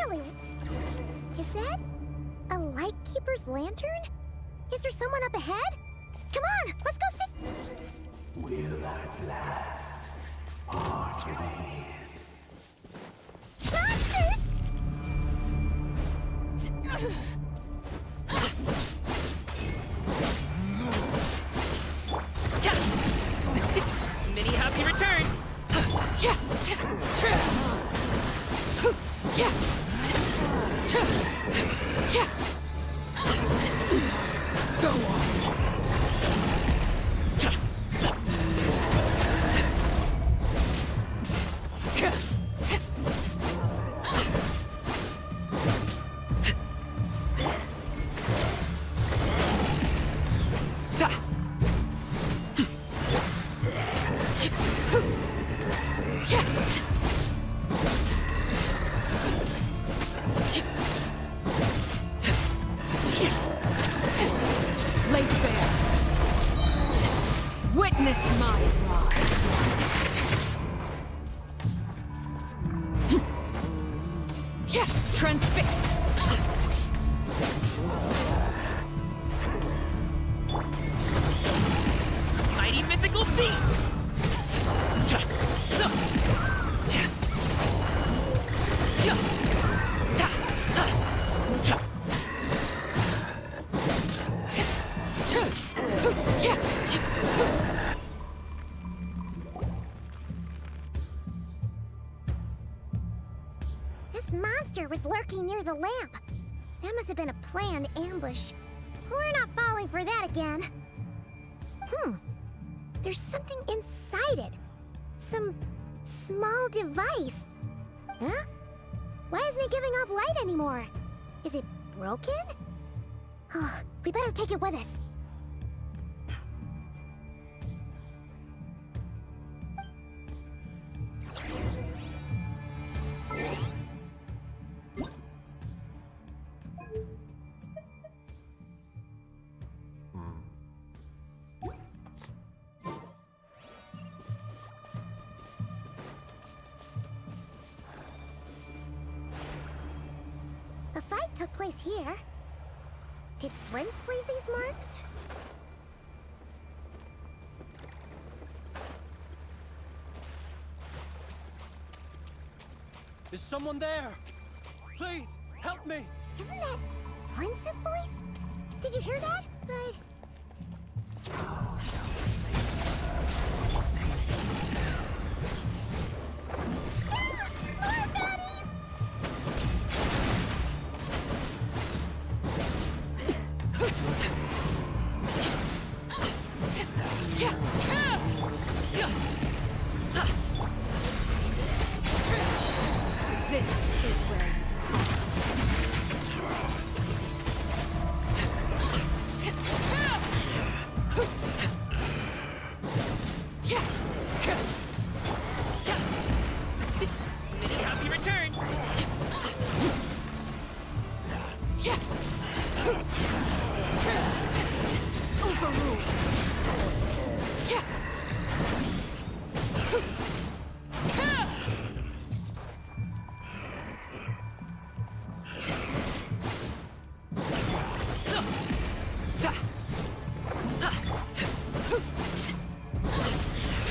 really... Is that a Lightkeeper's lantern? Is there someone up ahead? Come on, let's go see... Will at last part your ways. Monsters! Many happy returns! Go on. Lake Bear, witness my rise. Transfixed. Mighty mythical beast! This monster was lurking near the lamp. That must have been a planned ambush. We're not falling for that again. There's something inside it. Some small device. Huh? Why isn't it giving off light anymore? Is it broken? Oh, we better take it with us. A fight took place here. Did Flint leave these marks? Is someone there? Please, help me! Isn't that Flint's voice? Did you hear that? But... More baddies! This is where Many happy returns!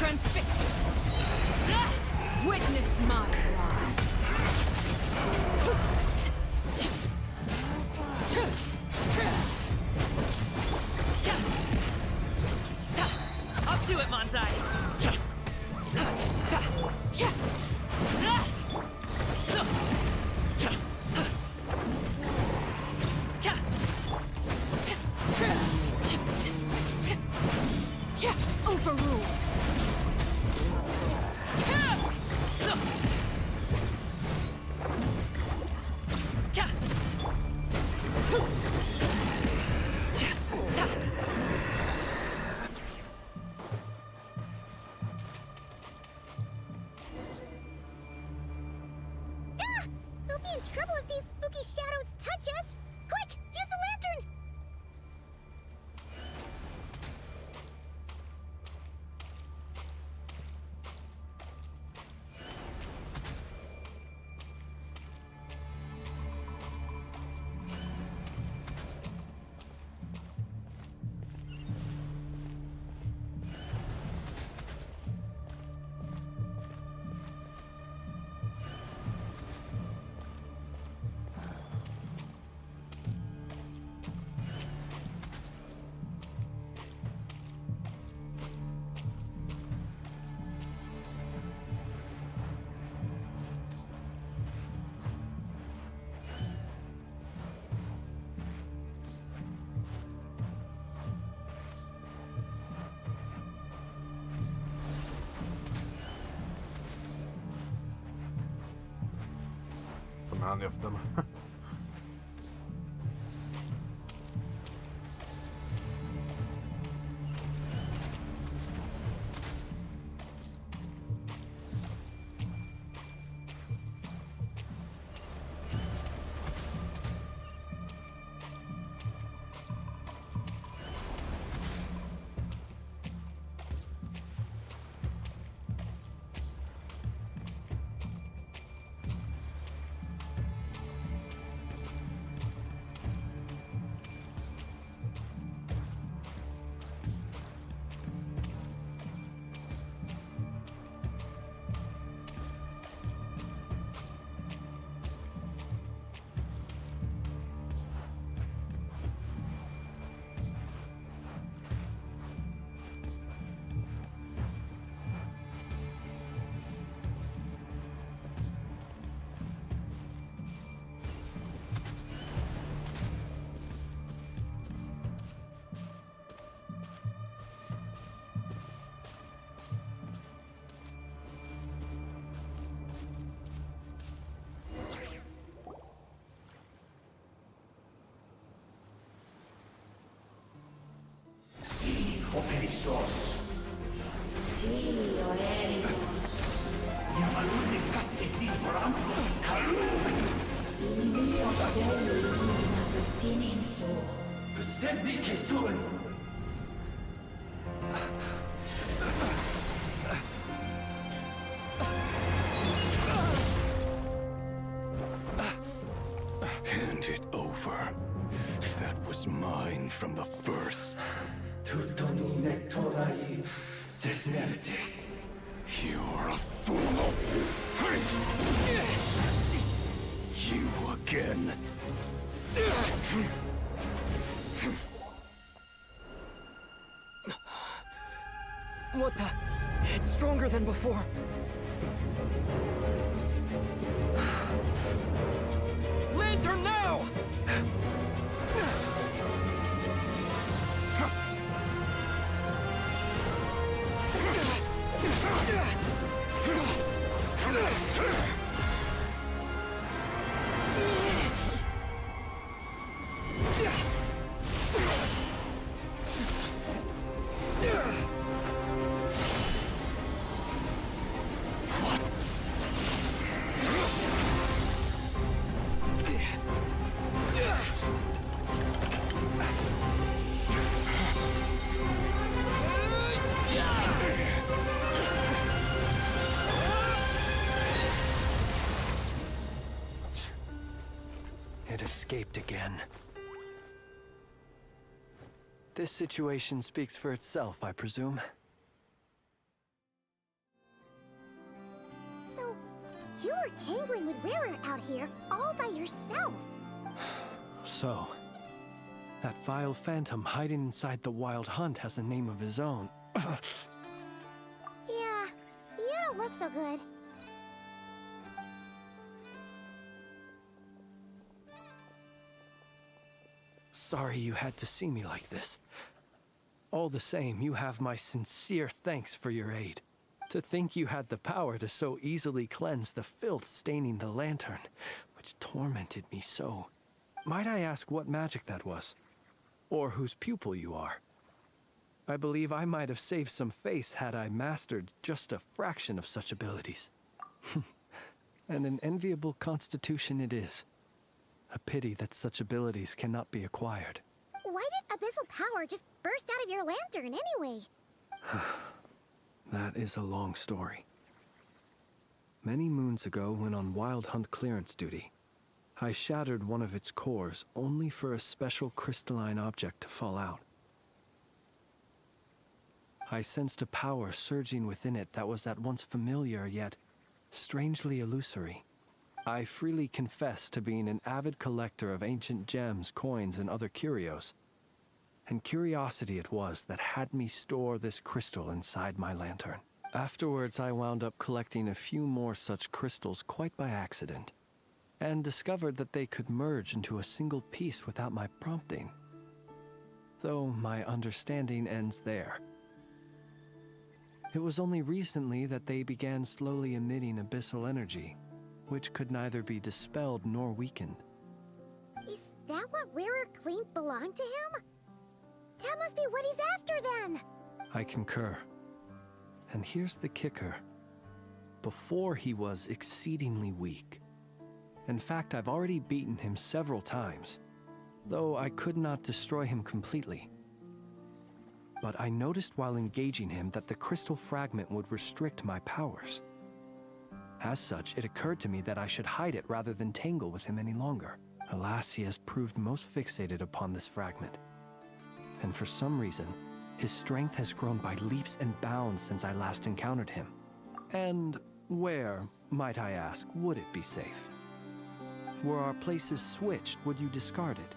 transfixed. Witness my rise. Up to it, Monzai! Overruled. We'll be in trouble if these spooky shadows touch us! Quick, use the lantern! Han lyft dem. Operissos. Yamaluni satsisi forampus kalum. Persevi kestul. Hand it over. That was mine from the first. Tutoni nectorai desnevite. You're a fool. You again. What the? It's stronger than before. Lantern now! It escaped again. This situation speaks for itself, I presume. So, you were tangling with Rarer out here all by yourself. So, that vile phantom hiding inside the Wild Hunt has a name of his own. Yeah, you don't look so good. Sorry you had to see me like this. All the same, you have my sincere thanks for your aid. To think you had the power to so easily cleanse the filth staining the lantern, which tormented me so. Might I ask what magic that was? Or whose pupil you are? I believe I might have saved some face had I mastered just a fraction of such abilities. And an enviable constitution it is. A pity that such abilities cannot be acquired. Why did abyssal power just burst out of your lantern anyway? That is a long story. Many moons ago, when on Wild Hunt clearance duty, I shattered one of its cores only for a special crystalline object to fall out. I sensed a power surging within it that was at once familiar yet strangely illusory. I freely confess to being an avid collector of ancient gems, coins, and other curios. And curiosity it was that had me store this crystal inside my lantern. Afterwards, I wound up collecting a few more such crystals quite by accident, and discovered that they could merge into a single piece without my prompting. Though my understanding ends there. It was only recently that they began slowly emitting abyssal energy, which could neither be dispelled nor weakened. Is that what Rarer claimed belonged to him? That must be what he's after then! I concur. And here's the kicker. Before he was exceedingly weak. In fact, I've already beaten him several times, though I could not destroy him completely. But I noticed while engaging him that the crystal fragment would restrict my powers. As such, it occurred to me that I should hide it rather than tangle with him any longer. Alas, he has proved most fixated upon this fragment. And for some reason, his strength has grown by leaps and bounds since I last encountered him. And where, might I ask, would it be safe? Were our places switched, would you discard it,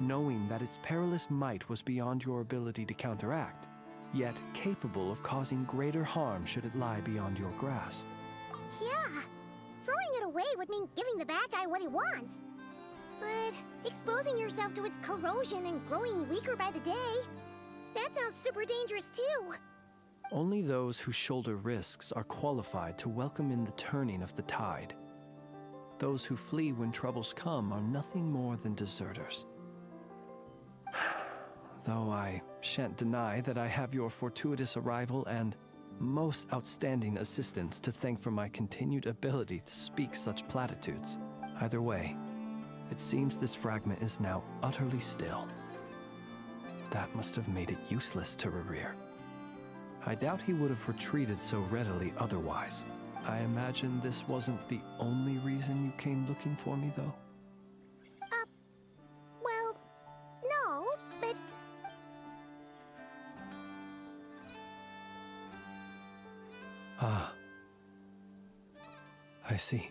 knowing that its perilous might was beyond your ability to counteract, yet capable of causing greater harm should it lie beyond your grasp? Yeah, throwing it away would mean giving the bad guy what he wants. But exposing yourself to its corrosion and growing weaker by the day, that sounds super dangerous too. Only those who shoulder risks are qualified to welcome in the turning of the tide. Those who flee when troubles come are nothing more than deserters. Though I shan't deny that I have your fortuitous arrival and most outstanding assistance to thank for my continued ability to speak such platitudes. Either way, it seems this fragment is now utterly still. That must have made it useless to Rarir. I doubt he would have retreated so readily otherwise. I imagine this wasn't the only reason you came looking for me, though? Well, no, but... Ah. I see.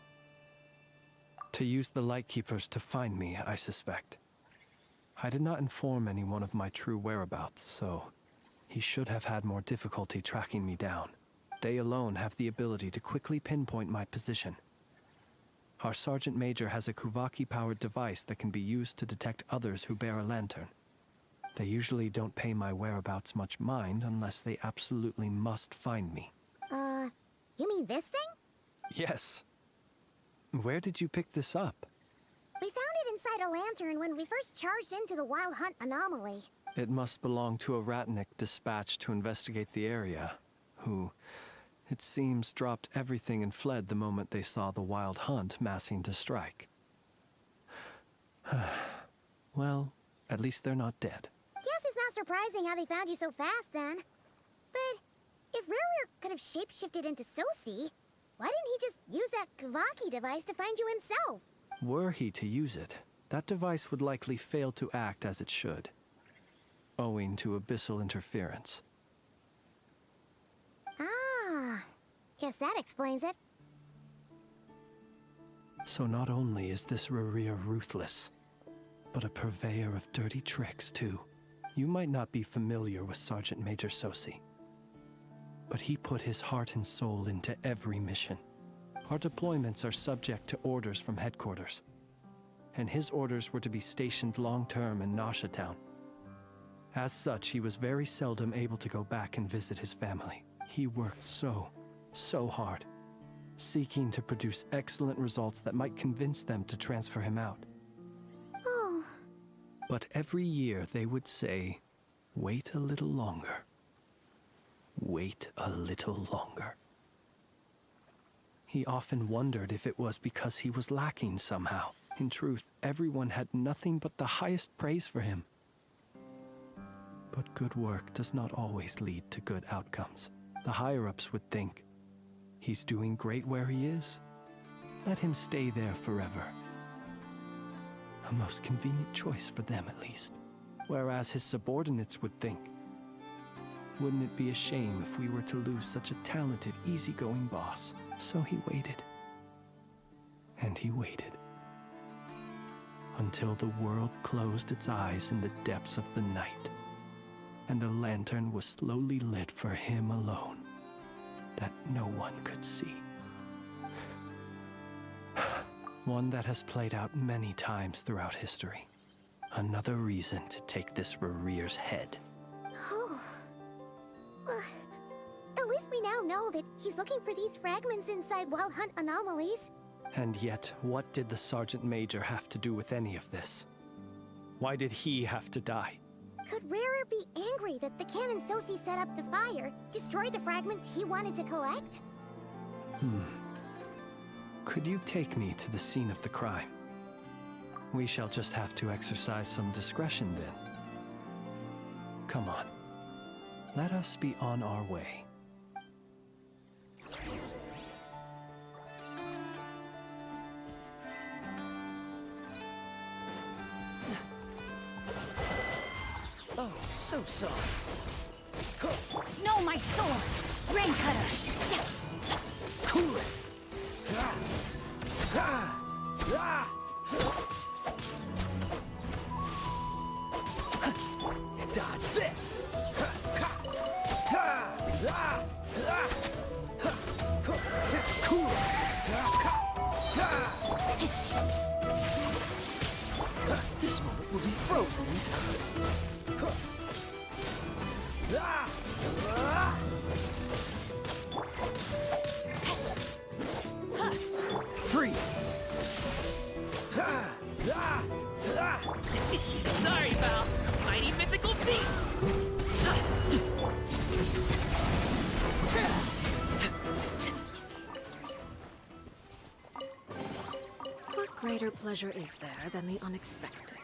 To use the Lightkeepers to find me, I suspect. I did not inform anyone of my true whereabouts, so he should have had more difficulty tracking me down. They alone have the ability to quickly pinpoint my position. Our Sergeant Major has a Kuvaki-powered device that can be used to detect others who bear a lantern. They usually don't pay my whereabouts much mind unless they absolutely must find me. You mean this thing? Yes. Where did you pick this up? We found it inside a lantern when we first charged into the Wild Hunt anomaly. It must belong to a Ratnik dispatched to investigate the area, who, it seems, dropped everything and fled the moment they saw the Wild Hunt massing to strike. Well, at least they're not dead. Guess it's not surprising how they found you so fast then. But if Rarir could have shapeshifted into Sosi, why didn't he just use that Kavaki device to find you himself? Were he to use it, that device would likely fail to act as it should, owing to abyssal interference. Ah, guess that explains it. So not only is this Rarir ruthless, but a purveyor of dirty tricks, too. You might not be familiar with Sergeant Major Sosi, but he put his heart and soul into every mission. Our deployments are subject to orders from headquarters, and his orders were to be stationed long-term in Nasha Town. As such, he was very seldom able to go back and visit his family. He worked so hard, seeking to produce excellent results that might convince them to transfer him out. Oh, But every year they would say, "Wait a little longer. Wait a little longer." He often wondered if it was because he was lacking somehow. In truth, everyone had nothing but the highest praise for him. But good work does not always lead to good outcomes. The higher-ups would think, he's doing great where he is. Let him stay there forever. A most convenient choice for them, at least. Whereas his subordinates would think, wouldn't it be a shame if we were to lose such a talented, easygoing boss? So he waited. And he waited. Until the world closed its eyes in the depths of the night, and a lantern was slowly lit for him alone, that no one could see. One that has played out many times throughout history. Another reason to take this Rarir's head. oh. At least we now know that he's looking for these fragments inside Wild Hunt anomalies. And yet, what did the Sergeant Major have to do with any of this? Why did he have to die? Could Rarer be angry that the cannon Sosi set up to fire destroyed the fragments he wanted to collect? Could you take me to the scene of the crime? We shall just have to exercise some discretion then. Come on. Let us be on our way. Oh, so sorry. No, my sword! Rain cutter! Yeah. Cool it! Dodge this! Cool it! This moment will be frozen in time. Freeze! Sorry, pal. Mighty mythical beast! What greater pleasure is there than the unexpected?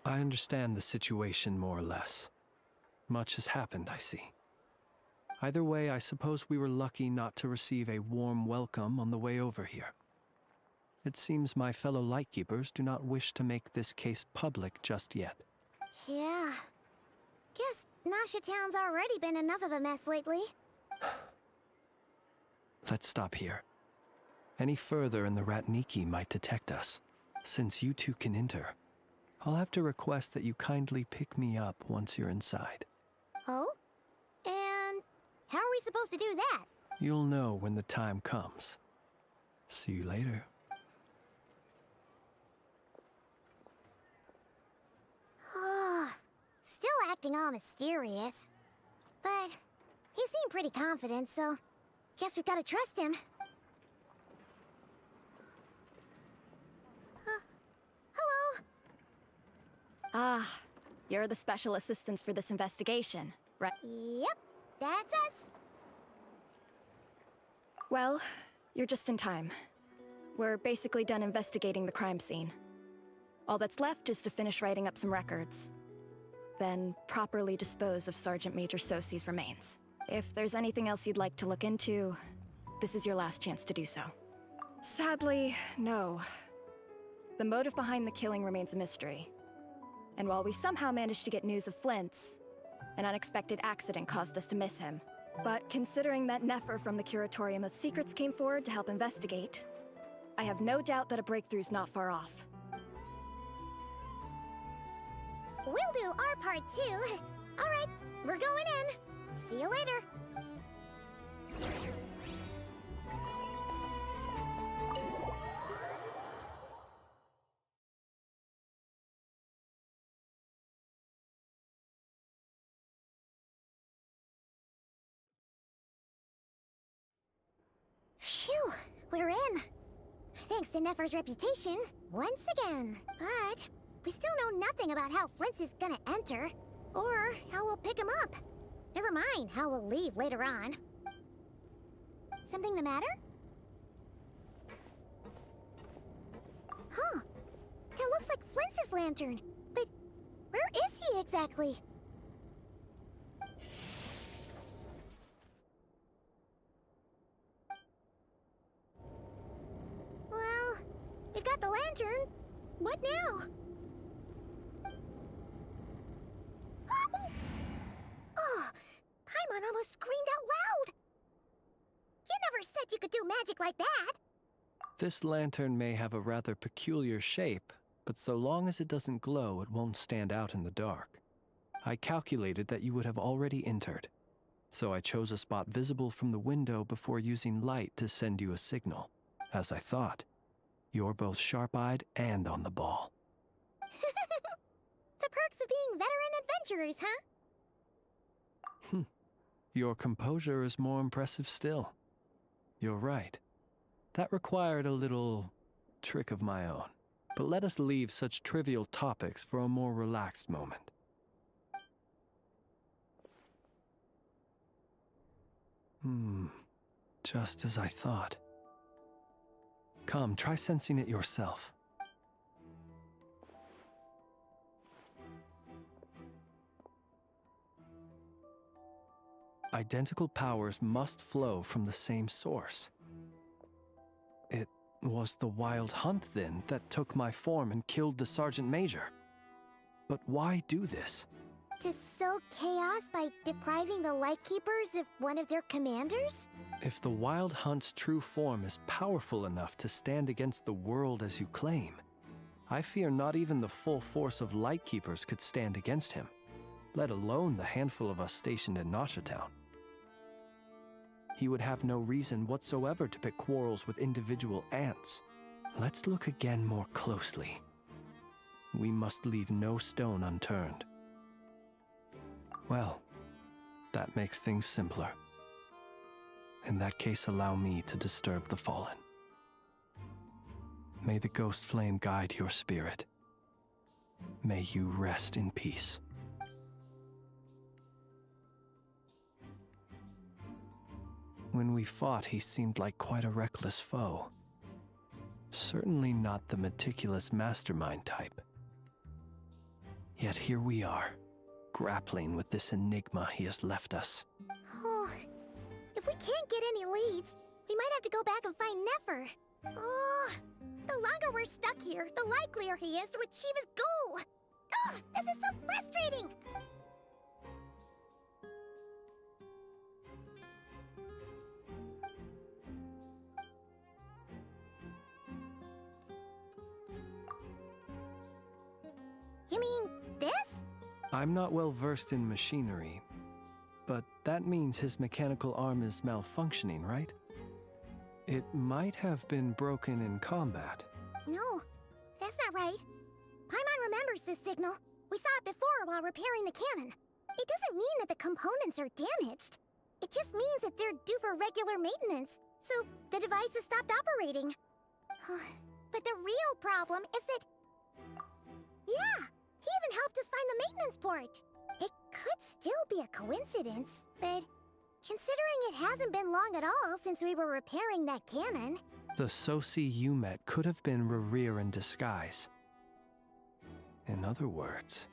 I understand the situation more or less. Much has happened, I see. Either way, I suppose we were lucky not to receive a warm welcome on the way over here. It seems my fellow Lightkeepers do not wish to make this case public just yet. Yeah. Guess Nasha Town's already been enough of a mess lately. Let's stop here. Any further and the Ratniki might detect us. Since you two can enter, I'll have to request that you kindly pick me up once you're inside. Oh? And how are we supposed to do that? You'll know when the time comes. See you later. Still acting all mysterious. But he seemed pretty confident, so guess we've got to trust him. Hello? Ah, you're the special assistants for this investigation, right? Yep, that's us. Well, you're just in time. We're basically done investigating the crime scene. All that's left is to finish writing up some records. Then properly dispose of Sergeant Major Sosi's remains. If there's anything else you'd like to look into, this is your last chance to do so. Sadly, no. The motive behind the killing remains a mystery. And while we somehow managed to get news of Flint's, an unexpected accident caused us to miss him. But considering that Nefer from the Curatorium of Secrets came forward to help investigate, I have no doubt that a breakthrough's not far off. We'll do our part too. All right, we're going in. See you later. Phew, we're in. Thanks to Nefer's reputation, once again. But we still know nothing about how Flint's is gonna enter, or how we'll pick him up. Never mind how we'll leave later on. Something the matter? Huh. That looks like Flint's lantern. But where is he exactly? lantern. What now? Oh, Paimon almost screamed out loud. You never said you could do magic like that. This lantern may have a rather peculiar shape, but so long as it doesn't glow, it won't stand out in the dark. I calculated that you would have already entered, so I chose a spot visible from the window before using light to send you a signal. As I thought, you're both sharp-eyed and on the ball. The perks of being veteran adventurers, huh? Your composure is more impressive still. You're right. That required a little trick of my own. But let us leave such trivial topics for a more relaxed moment. Just as I thought. Come, try sensing it yourself. Identical powers must flow from the same source. It was the Wild Hunt, then, that took my form and killed the Sergeant Major. But why do this? To sow chaos by depriving the Lightkeepers of one of their commanders? If the Wild Hunt's true form is powerful enough to stand against the world as you claim, I fear not even the full force of Lightkeepers could stand against him, let alone the handful of us stationed in Nasha Town. He would have no reason whatsoever to pick quarrels with individual ants. Let's look again more closely. We must leave no stone unturned. Well, that makes things simpler. In that case, allow me to disturb the fallen. May the ghost flame guide your spirit. May you rest in peace. When we fought, he seemed like quite a reckless foe. Certainly not the meticulous mastermind type. Yet here we are, grappling with this enigma he has left us. Oh, if we can't get any leads, we might have to go back and find Nefer. Oh, the longer we're stuck here, the likelier he is to achieve his goal. Ugh, this is so frustrating! You mean this? I'm not well versed in machinery, but that means his mechanical arm is malfunctioning, right? It might have been broken in combat. No, that's not right. Paimon remembers this signal. We saw it before while repairing the cannon. It doesn't mean that the components are damaged. It just means that they're due for regular maintenance, so the device has stopped operating. But the real problem is that... Yeah, he even helped us find the maintenance port. It could still be a coincidence, but considering it hasn't been long at all since we were repairing that cannon... The Sosi you met could have been Rerir in disguise. In other words,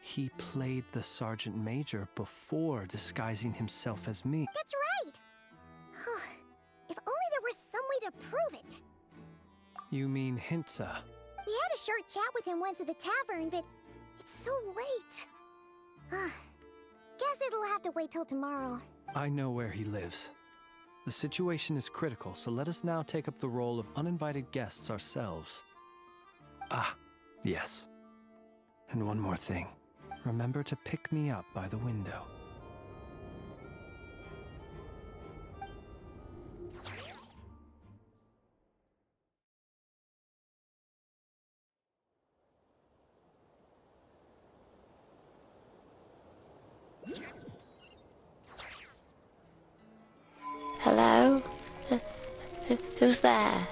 he played the Sergeant Major before disguising himself as me. That's right! If only there was some way to prove it. You mean Hintsa? We had a short chat with him once at the tavern, but it's so late. Guess it'll have to wait till tomorrow. I know where he lives. The situation is critical, so let us now take up the role of uninvited guests ourselves. Ah, yes. And one more thing. Remember to pick me up by the window. Hello? Who's there?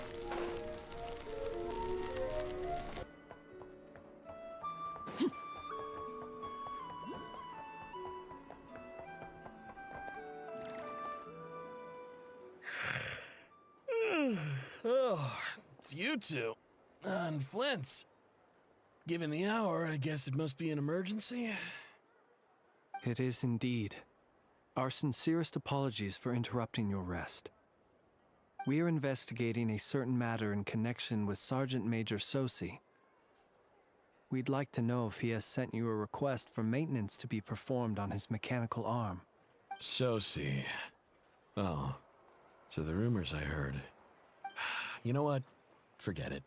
Oh, it's you two. And Flint's. Given the hour, I guess it must be an emergency. It is indeed. Our sincerest apologies for interrupting your rest. We're investigating a certain matter in connection with Sergeant Major Sosi. We'd like to know if he has sent you a request for maintenance to be performed on his mechanical arm. Sosi. Oh, so the rumors I heard. You know what? Forget it.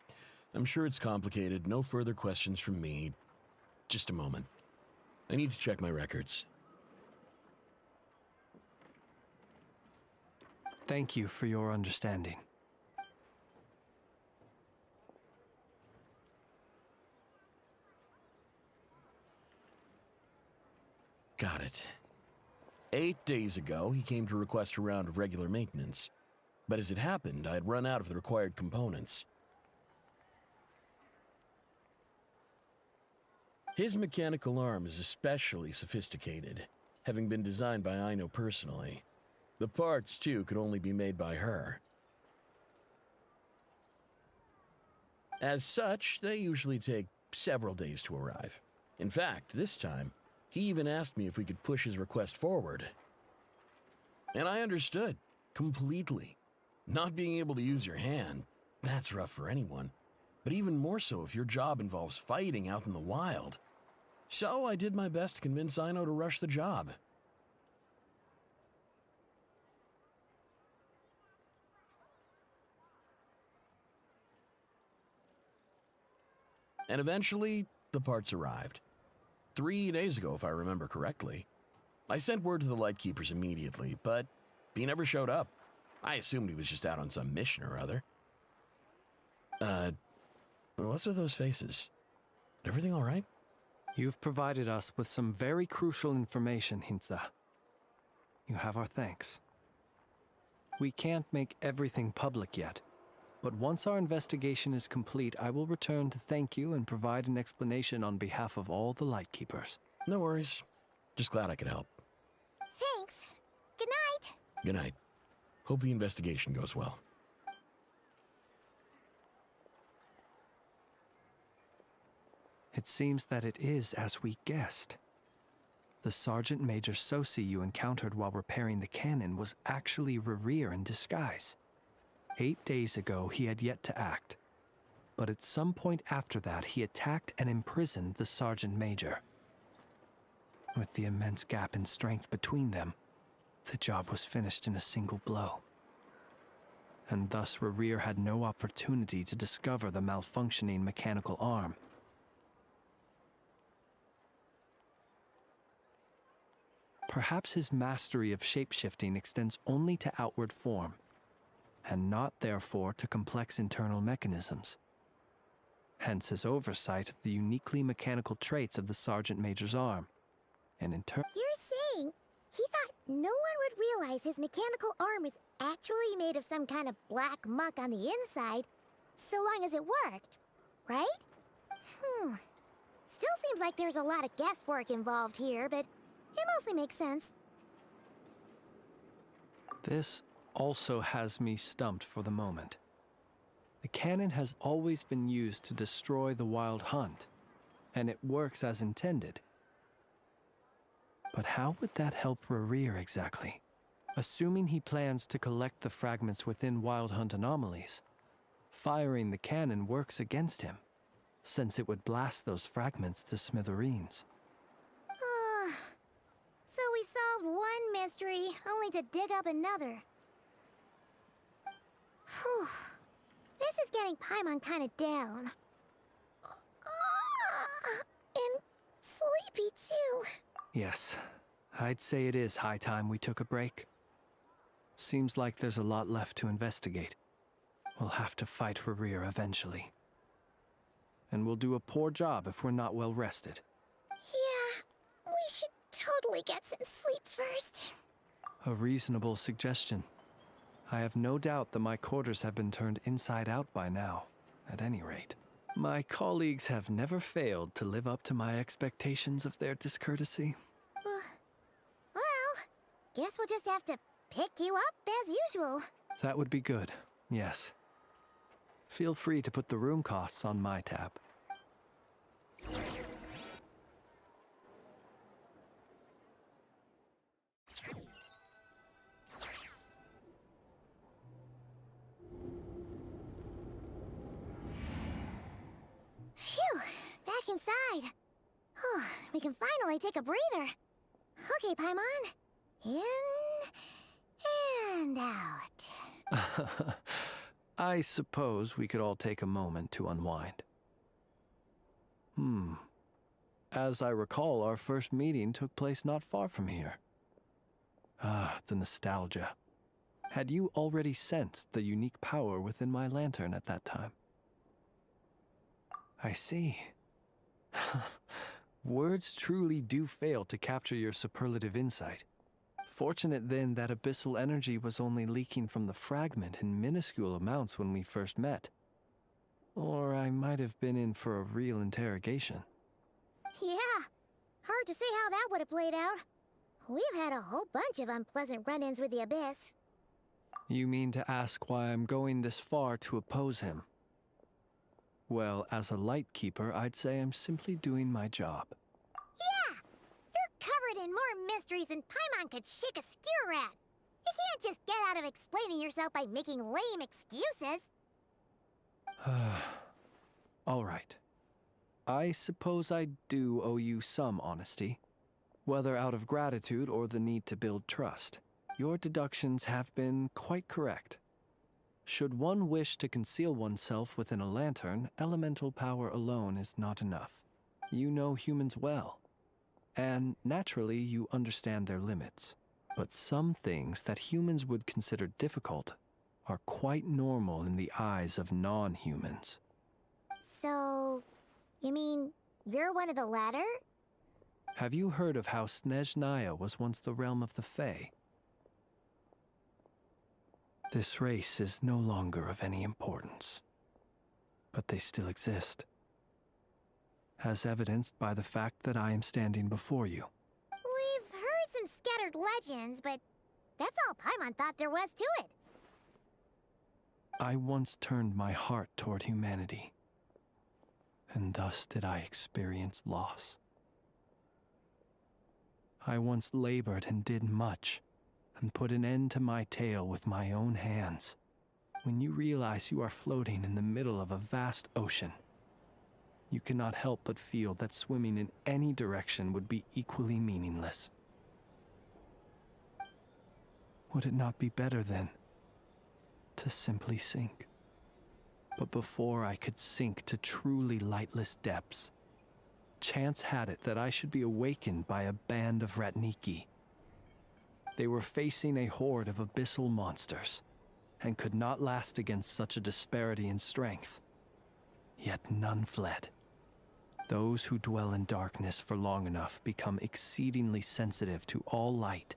I'm sure it's complicated. No further questions from me. Just a moment. I need to check my records. Thank you for your understanding. Got it. 8 days ago, he came to request a round of regular maintenance. But as it happened, I had run out of the required components. His mechanical arm is especially sophisticated, having been designed by Aino personally. The parts, too, could only be made by her. As such, they usually take several days to arrive. In fact, this time, he even asked me if we could push his request forward. And I understood, completely. Not being able to use your hand, that's rough for anyone. But even more so if your job involves fighting out in the wild. So I did my best to convince Aino to rush the job. And eventually, the parts arrived. 3 days ago, if I remember correctly. I sent word to the Lightkeepers immediately, but he never showed up. I assumed he was just out on some mission or other. What's with those faces? Everything all right? You've provided us with some very crucial information, Hintsa. You have our thanks. We can't make everything public yet, but once our investigation is complete, I will return to thank you and provide an explanation on behalf of all the Lightkeepers. No worries. Just glad I could help. Thanks. Good night. Good night. Hope the investigation goes well. It seems that it is as we guessed. The Sergeant Major Sosi you encountered while repairing the cannon was actually Rerir in disguise. 8 days ago, he had yet to act. But at some point after that, he attacked and imprisoned the Sergeant Major. With the immense gap in strength between them, the job was finished in a single blow. And thus Rerir had no opportunity to discover the malfunctioning mechanical arm. Perhaps his mastery of shapeshifting extends only to outward form, and not therefore to complex internal mechanisms. Hence his oversight of the uniquely mechanical traits of the Sergeant Major's arm, and in turn... You're saying he thought no one would realize his mechanical arm is actually made of some kind of black muck on the inside, so long as it worked, right? Still seems like there's a lot of guesswork involved here, but it mostly makes sense. This also has me stumped for the moment. The cannon has always been used to destroy the Wild Hunt, and it works as intended. But how would that help Rerir exactly? Assuming he plans to collect the fragments within Wild Hunt anomalies, firing the cannon works against him, since it would blast those fragments to smithereens. So we solved one mystery, only to dig up another. Whew. This is getting Paimon kind of down. And sleepy too. Yes, I'd say it is high time we took a break. Seems like there's a lot left to investigate. We'll have to fight Rerir eventually. And we'll do a poor job if we're not well rested. Yeah, we should totally get some sleep first. A reasonable suggestion. I have no doubt that my quarters have been turned inside out by now, at any rate. My colleagues have never failed to live up to my expectations of their discourtesy. Well, guess we'll just have to pick you up as usual. That would be good, yes. Feel free to put the room costs on my tab. inside. We can finally take a breather. Okay, Paimon. In and out. I suppose we could all take a moment to unwind. As I recall, our first meeting took place not far from here. Ah, the nostalgia. Had you already sensed the unique power within my lantern at that time? I see. Words truly do fail to capture your superlative insight. Fortunate then that abyssal energy was only leaking from the fragment in minuscule amounts when we first met. Or I might have been in for a real interrogation. Yeah, hard to say how that would have played out. We've had a whole bunch of unpleasant run-ins with the Abyss. You mean to ask why I'm going this far to oppose him? Well, as a light keeper, I'd say I'm simply doing my job. Yeah! You're covered in more mysteries than Paimon could shake a skewer at. You can't just get out of explaining yourself by making lame excuses. All right. I suppose I do owe you some honesty. Whether out of gratitude or the need to build trust, your deductions have been quite correct. Should one wish to conceal oneself within a lantern, elemental power alone is not enough. You know humans well, and naturally you understand their limits. But some things that humans would consider difficult are quite normal in the eyes of non-humans. So, you mean you're one of the latter? Have you heard of how Snezhnaya was once the realm of the Fae? This race is no longer of any importance, but they still exist, as evidenced by the fact that I am standing before you. We've heard some scattered legends, but that's all Paimon thought there was to it. I once turned my heart toward humanity, and thus did I experience loss. I once labored and did much, and put an end to my tale with my own hands. When you realize you are floating in the middle of a vast ocean, you cannot help but feel that swimming in any direction would be equally meaningless. Would it not be better, then, to simply sink? But before I could sink to truly lightless depths, chance had it that I should be awakened by a band of Ratniki. They were facing a horde of abyssal monsters, and could not last against such a disparity in strength. Yet none fled. Those who dwell in darkness for long enough become exceedingly sensitive to all light.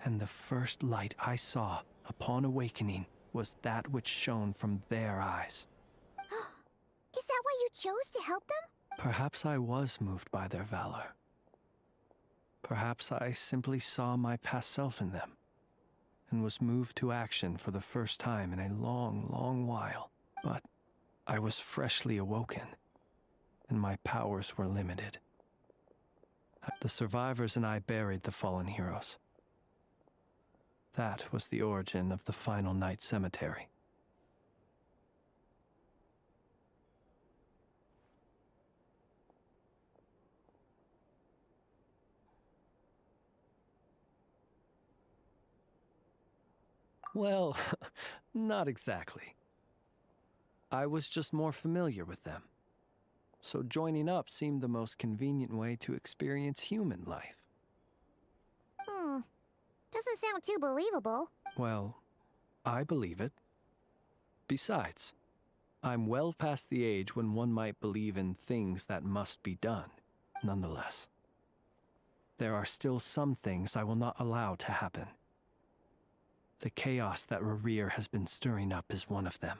And the first light I saw upon awakening was that which shone from their eyes. Is that why you chose to help them? Perhaps I was moved by their valor. Perhaps I simply saw my past self in them, and was moved to action for the first time in a long, long while. But I was freshly awoken, and my powers were limited. The survivors and I buried the fallen heroes. That was the origin of the Final Night Cemetery. Well, not exactly. I was just more familiar with them. So joining up seemed the most convenient way to experience human life. Doesn't sound too believable. Well, I believe it. Besides, I'm well past the age when one might believe in things that must be done, nonetheless. There are still some things I will not allow to happen. The chaos that Rerir has been stirring up is one of them.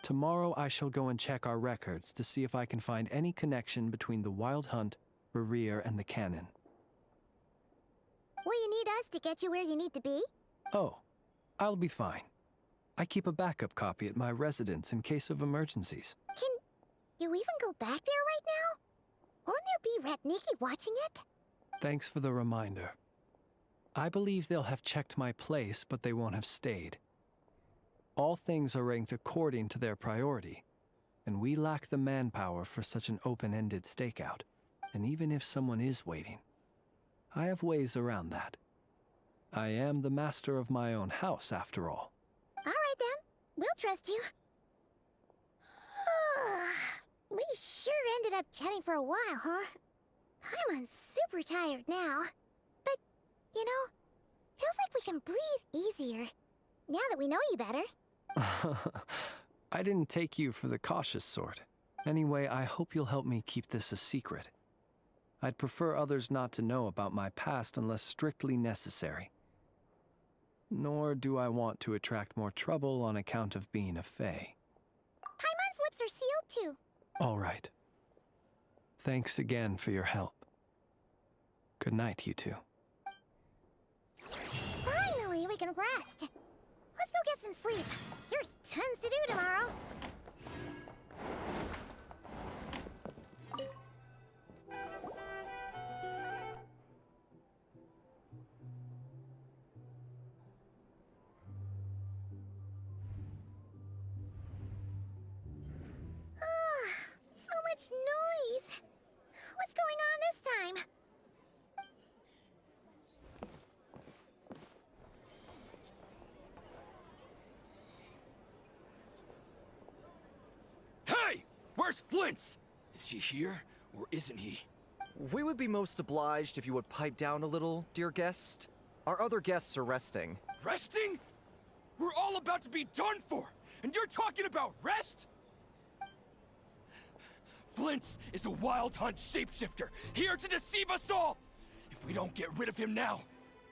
Tomorrow I shall go and check our records to see if I can find any connection between the Wild Hunt, Rerir, and the Cannon. Will you need us to get you where you need to be? Oh, I'll be fine. I keep a backup copy at my residence in case of emergencies. Can you even go back there right now? Won't there be Ratniki watching it? Thanks for the reminder. I believe they'll have checked my place, but they won't have stayed. All things are ranked according to their priority, and we lack the manpower for such an open-ended stakeout. And even if someone is waiting, I have ways around that. I am the master of my own house, after all. All right then, we'll trust you. We sure ended up chatting for a while, huh? I'm super tired now. But, you know, feels like we can breathe easier. Now that we know you better. I didn't take you for the cautious sort. Anyway, I hope you'll help me keep this a secret. I'd prefer others not to know about my past unless strictly necessary. Nor do I want to attract more trouble on account of being a Fae. Paimon's lips are sealed too. All right. Thanks again for your help. Good night, you two. Finally, we can rest. Let's go get some sleep. There's tons to do tomorrow. So much noise. What's going on this time? Hey! Where's Flint's? Is he here, or isn't he? We would be most obliged if you would pipe down a little, dear guest. Our other guests are resting. Resting? We're all about to be done for, and you're talking about rest? Flint's is a wild hunt shapeshifter, here to deceive us all! If we don't get rid of him now,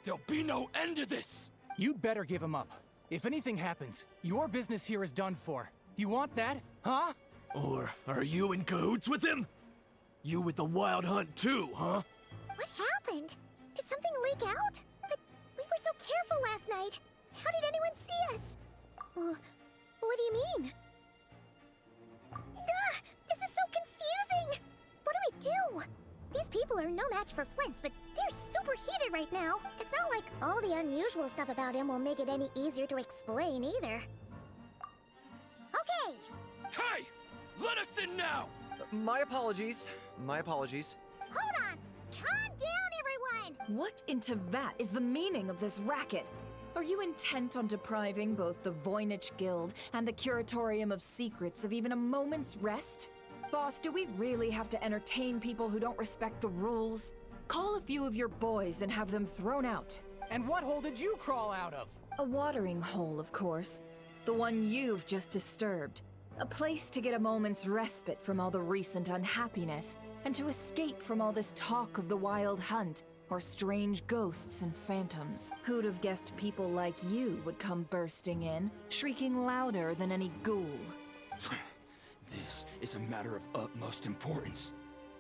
there'll be no end to this! You'd better give him up. If anything happens, your business here is done for. You want that, huh? Or are you in cahoots with him? You with the wild hunt too, huh? What happened? Did something leak out? But we were so careful last night. How did anyone see us? What do you mean? This is so confusing! What do we do? These people are no match for Flint's, but they're super heated right now. It's not like all the unusual stuff about him will make it any easier to explain either. Okay! Hey! Let us in now! My apologies. My apologies. Hold on! Calm down, everyone! What in Teyvat is the meaning of this racket? Are you intent on depriving both the Voynich Guild and the Curatorium of Secrets of even a moment's rest? Boss, do we really have to entertain people who don't respect the rules? Call a few of your boys and have them thrown out. And what hole did you crawl out of? A watering hole, of course. The one you've just disturbed. A place to get a moment's respite from all the recent unhappiness, and to escape from all this talk of the wild hunt, or strange ghosts and phantoms. Who'd have guessed people like you would come bursting in, shrieking louder than any ghoul? This is a matter of utmost importance.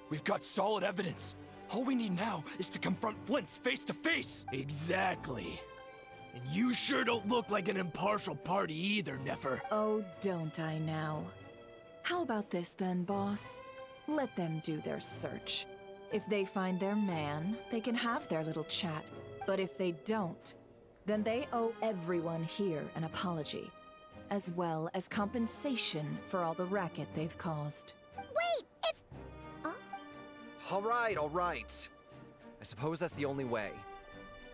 We've got solid evidence. All we need now is to confront Flint's face to face. Exactly. And you sure don't look like an impartial party either, Nefer. Oh, don't I now? How about this then, boss? Let them do their search. If they find their man, they can have their little chat. But if they don't, then they owe everyone here an apology, as well as compensation for all the racket they've caused. Wait, it's... All right. I suppose that's the only way.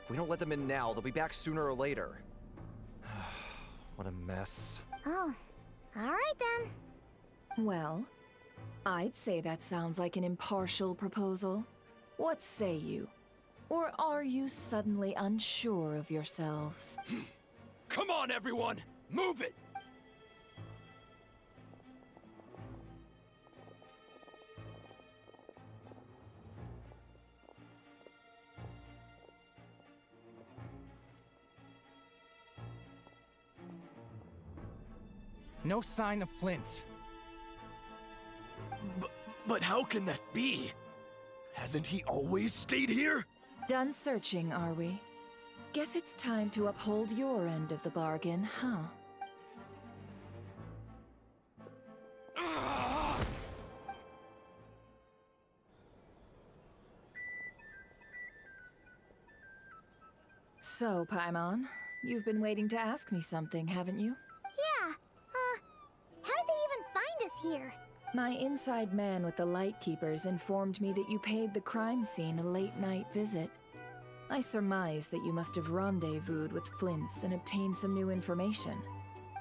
If we don't let them in now, they'll be back sooner or later. What a mess. Oh, all right then. Well, I'd say that sounds like an impartial proposal. What say you? Or are you suddenly unsure of yourselves? Come on, everyone! Move it! No sign of Flint. But how can that be? Hasn't he always stayed here? Done searching, are we? Guess it's time to uphold your end of the bargain, huh? So, Paimon, you've been waiting to ask me something, haven't you? Yeah, how did they even find us here? My inside man with the Lightkeepers informed me that you paid the crime scene a late-night visit. I surmise that you must have rendezvoused with Flint's and obtained some new information.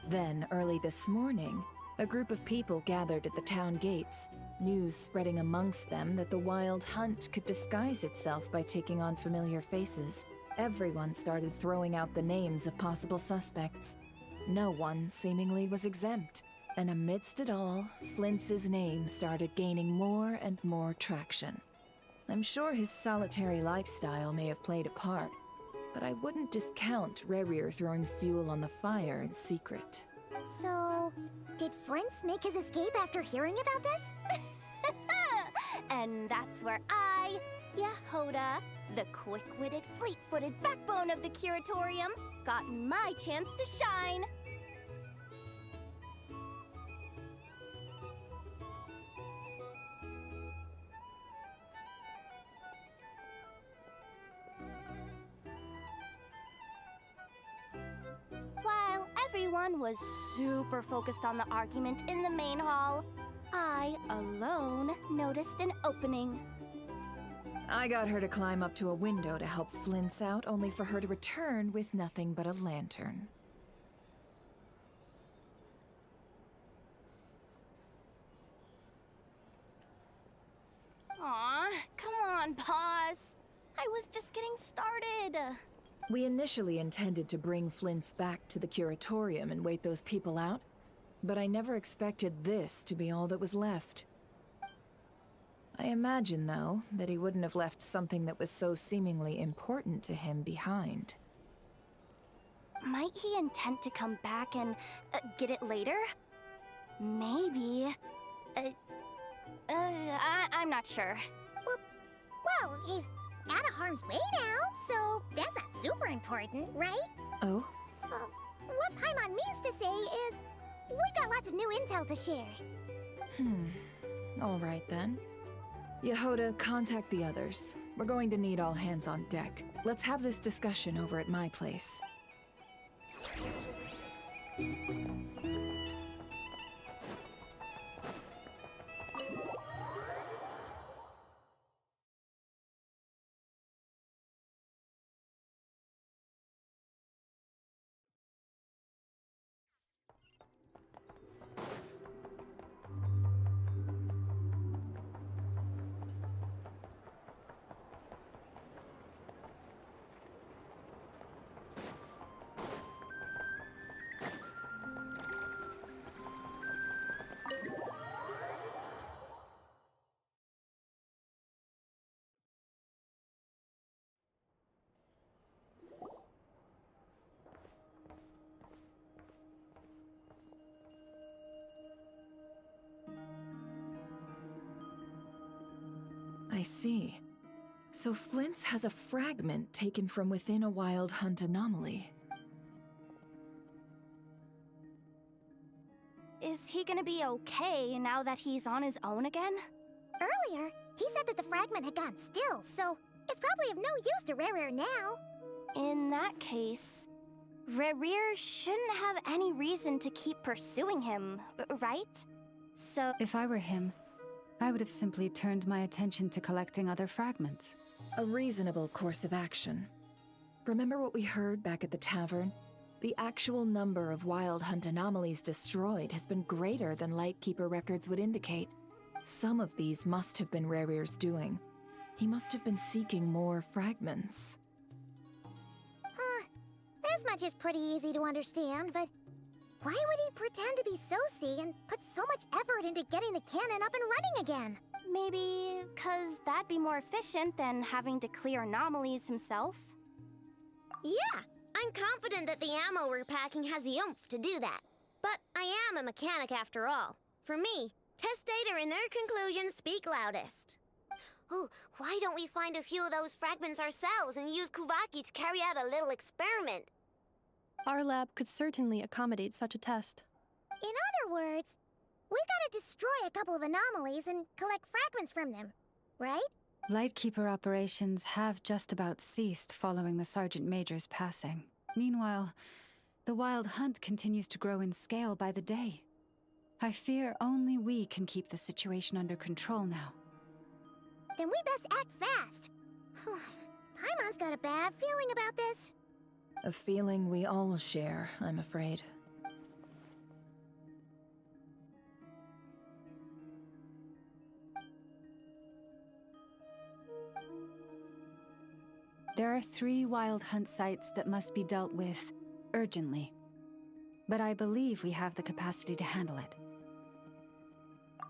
Then, early this morning, a group of people gathered at the town gates, news spreading amongst them that the Wild Hunt could disguise itself by taking on familiar faces. Everyone started throwing out the names of possible suspects. No one, seemingly, was exempt. And amidst it all, Flint's name started gaining more and more traction. I'm sure his solitary lifestyle may have played a part, but I wouldn't discount Rerir throwing fuel on the fire in secret. So, did Flint make his escape after hearing about this? And that's where I, Yehoda, the quick-witted, fleet-footed backbone of the Curatorium, got my chance to shine. While everyone was super focused on the argument in the main hall, I, alone, noticed an opening. I got her to climb up to a window to help Flint's out, only for her to return with nothing but a lantern. Aw, come on, pause. I was just getting started. We initially intended to bring Flint's back to the Curatorium and wait those people out, but I never expected this to be all that was left. I imagine, though, that he wouldn't have left something that was so seemingly important to him behind. Might he intend to come back and get it later? Maybe. I'm not sure. Well, he's out of harm's way now, so that's not super important, right? Oh? What Paimon means to say is, we got lots of new intel to share. All right then. Yehoda, contact the others. We're going to need all hands on deck. Let's have this discussion over at my place. I see. So Flint's has a fragment taken from within a Wild Hunt anomaly. Is he gonna be okay now that he's on his own again? Earlier, he said that the fragment had gone still, so it's probably of no use to Rerir now. In that case, Rerir shouldn't have any reason to keep pursuing him, right? So... If I were him, I would have simply turned my attention to collecting other fragments. A reasonable course of action. Remember what we heard back at the tavern? The actual number of Wild Hunt anomalies destroyed has been greater than Lightkeeper records would indicate. Some of these must have been Rerir's doing. He must have been seeking more fragments. This much is pretty easy to understand, but why would he pretend to be Sosi and put so much effort into getting the cannon up and running again? Maybe 'cause that'd be more efficient than having to clear anomalies himself? Yeah, I'm confident that the ammo we're packing has the oomph to do that. But I am a mechanic after all. For me, test data and their conclusions speak loudest. Ooh, why don't we find a few of those fragments ourselves and use Kuvaki to carry out a little experiment? Our lab could certainly accommodate such a test. In other words, we gotta destroy a couple of anomalies and collect fragments from them, right? Lightkeeper operations have just about ceased following the Sergeant Major's passing. Meanwhile, the Wild Hunt continues to grow in scale by the day. I fear only we can keep the situation under control now. Then we best act fast. Paimon's got a bad feeling about this. A feeling we all share, I'm afraid. There are 3 wild hunt sites that must be dealt with urgently. But I believe we have the capacity to handle it.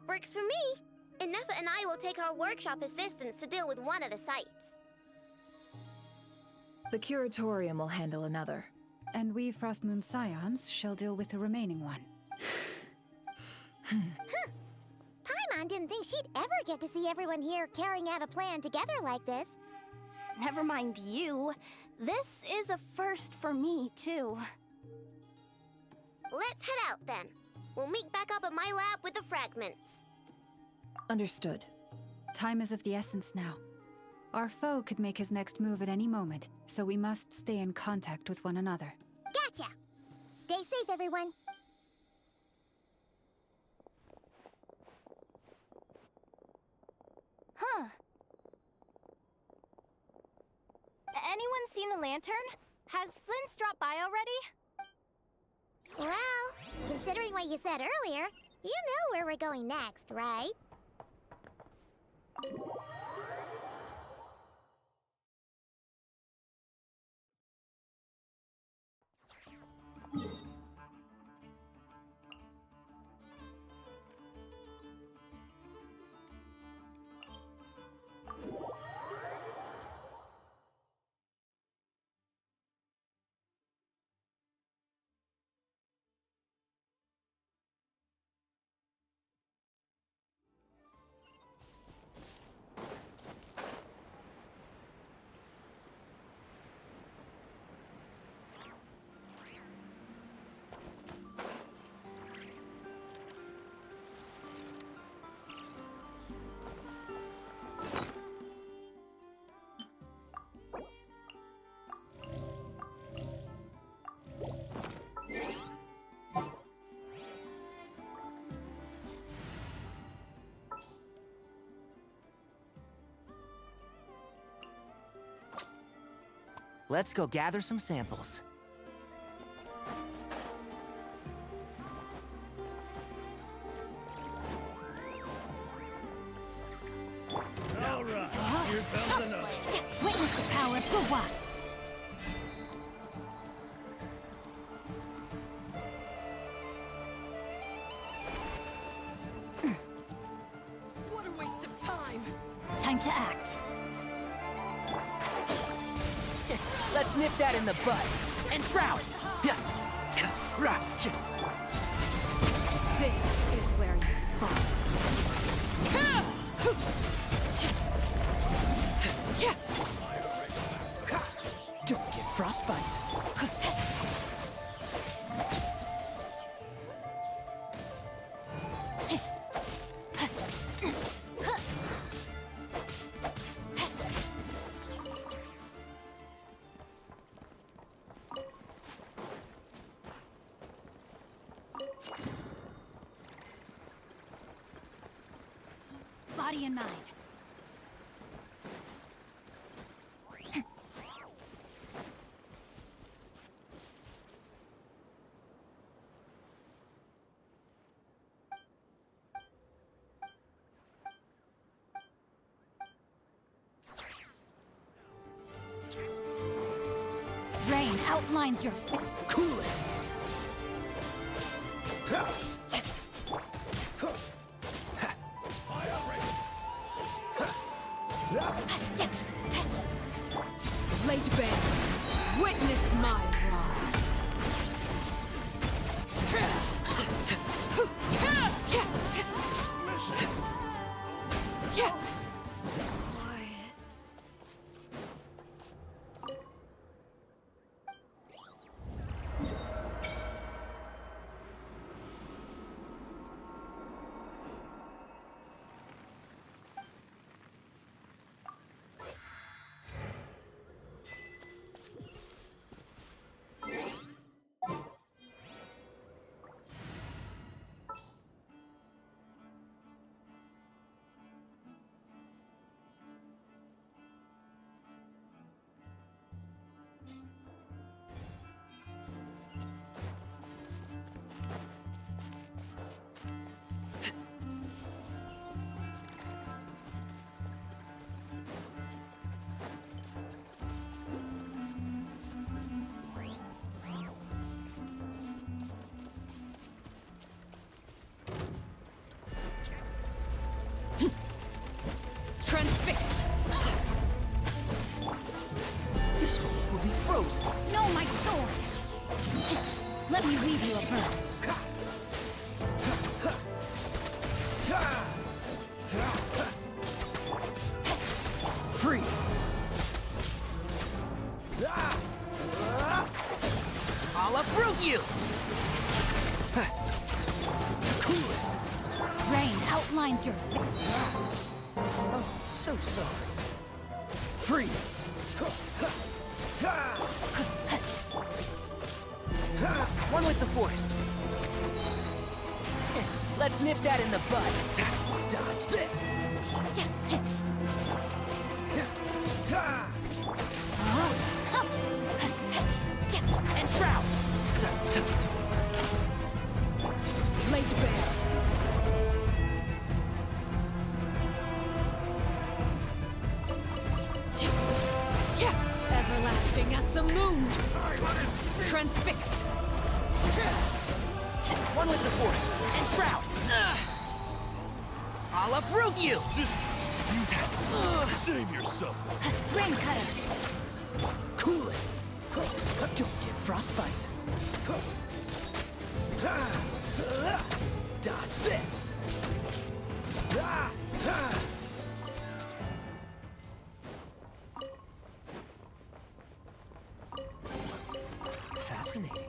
Works for me. Ineffa and I will take our workshop assistants to deal with one of the sites. The Curatorium will handle another. And we Frostmoon Scions shall deal with the remaining one. Paimon didn't think she'd ever get to see everyone here carrying out a plan together like this. Never mind you. This is a first for me, too. Let's head out then. We'll meet back up at my lab with the fragments. Understood. Time is of the essence now. Our foe could make his next move at any moment, so we must stay in contact with one another. Gotcha! Stay safe, everyone. Huh. Anyone seen the lantern? Has Flint dropped by already? Well, considering what you said earlier, you know where we're going next, right? Let's go gather some samples. All right, here comes another. Witness the power of Guwa. What a waste of time! Time to act. Let's nip that in the bud. And shroud! This is where you fall. Don't get frostbite. Body and mind. Rain outlines your Cool it! Blade Bear, witness my rise. Transfixed! This one will be frozen. No, my sword! Let me leave you a burn. Freeze! I'll uproot you! Cool it! Rain outlines your Oh, so sorry. Freeze! One with the forest. Let's nip that in the bud. Dodge this! And shroud! laid bare. Everlasting as the moon. Transfixed. One with the forest. And shroud! I'll uproot you! Save yourself. Rain cutter. Cool it! Don't get frostbite. Dodge this! Fascinating.